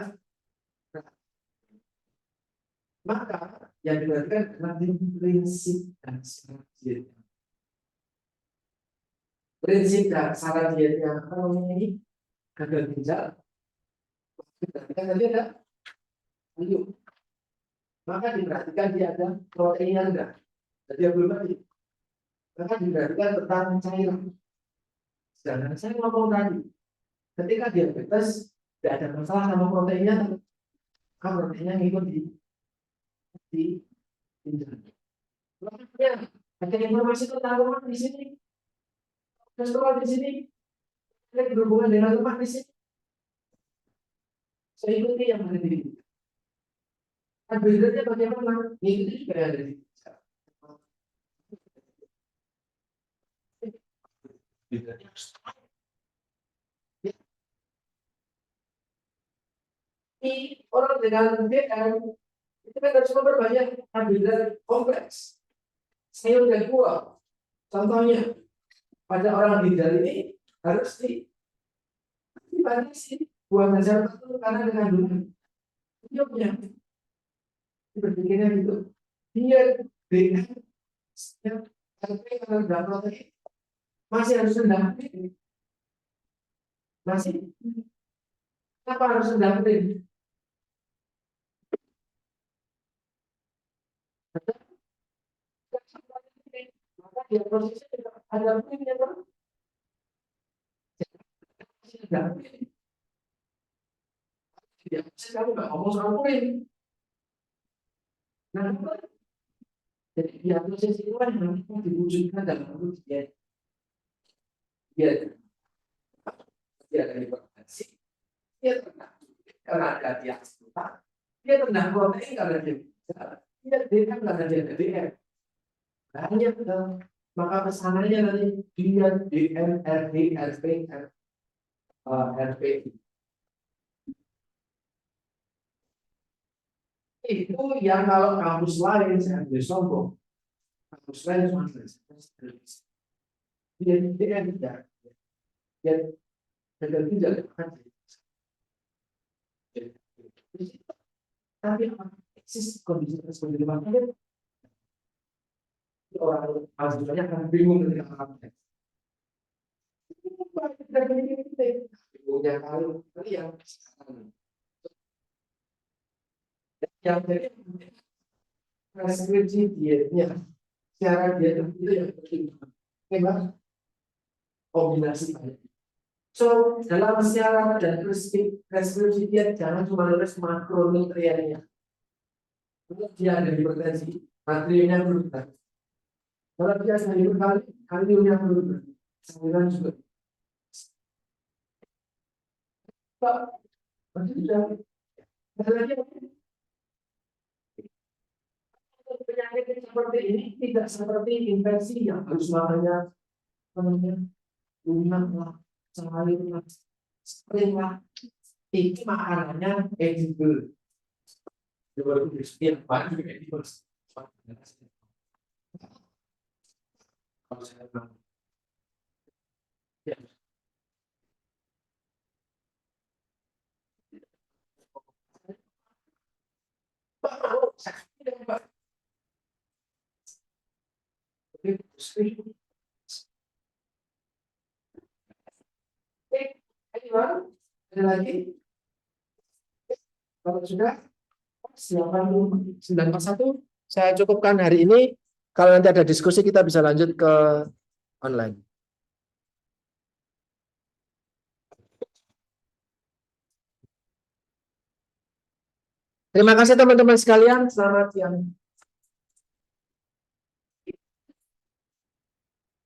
Maka yang diperhatikan adalah prinsip dan syarat dietnya. Prinsip dan syarat dietnya kalau ini gagal ginjal, diperhatikan tadi ada sayur. Maka diperhatikan dia ada proteinnya enggak. Jadi yang belum tadi. Maka diperhatikan tentang cairan. Sedangkan saya ngomong tadi, ketika diabetes tidak ada masalah sama proteinnya, maka proteinnya ngikut di ginjal. Makanya ada informasi tentang lemak di sini, kolesterol di sini, ada berhubungan dengan lemak di sini. Saya ikuti yang ada di sini. Karbohidratnya bagaimana? Itu juga ada di ginjal. Orang dengan DM itu kan harus memperbanyak karbohidrat kompleks, sayur dan buah. Contohnya pada orang ginjal ini harus dibatasi buah dan itu karena dengan kandungan hidupnya berpikirnya gitu. Dia DM kalau berapa masih harus rendah, masih kenapa harus rendah? Maka dia prosesnya ada punya tidak bisa kamu nggak ngomong soal purin. Nah, jadi dia proses itu kan nanti diwujudkan dalam bentuk dia ada hipertensi, dia kena karena ada diabetes, dia kena protein karena dia kan karena dia DDR. Hanya maka pesanannya nanti dia DMRD RP RP itu yang kalau kampus lain saya ambil sombong, kampus lain cuma dia tidak dia gagal ginjal tapi eksis kondisi seperti mana orang asalnya akan bingung ketika melakukan bingungnya kali yang jadi preskripsi dietnya cara diet itu yang penting memang kombinasi banyak. So dalam syarat dan preskripsi diet jangan cuma nulis makronutriennya. Dia ada hipertensi, natriumnya berubah. Kalau dia sayur kaliumnya berubah, sayuran juga. Pak, sudah. Penyakit seperti ini tidak seperti infeksi yang harus makanya namanya lunak lah, selain lah, sering lah. Ini makanannya edible. Coba dulu setiap pagi edible. Kalau saya bilang, ya. Ada lagi? Kalau sudah, silakan 941. Saya cukupkan hari ini. Kalau nanti ada diskusi, kita bisa lanjut ke online. Terima kasih teman-teman sekalian. Selamat siang.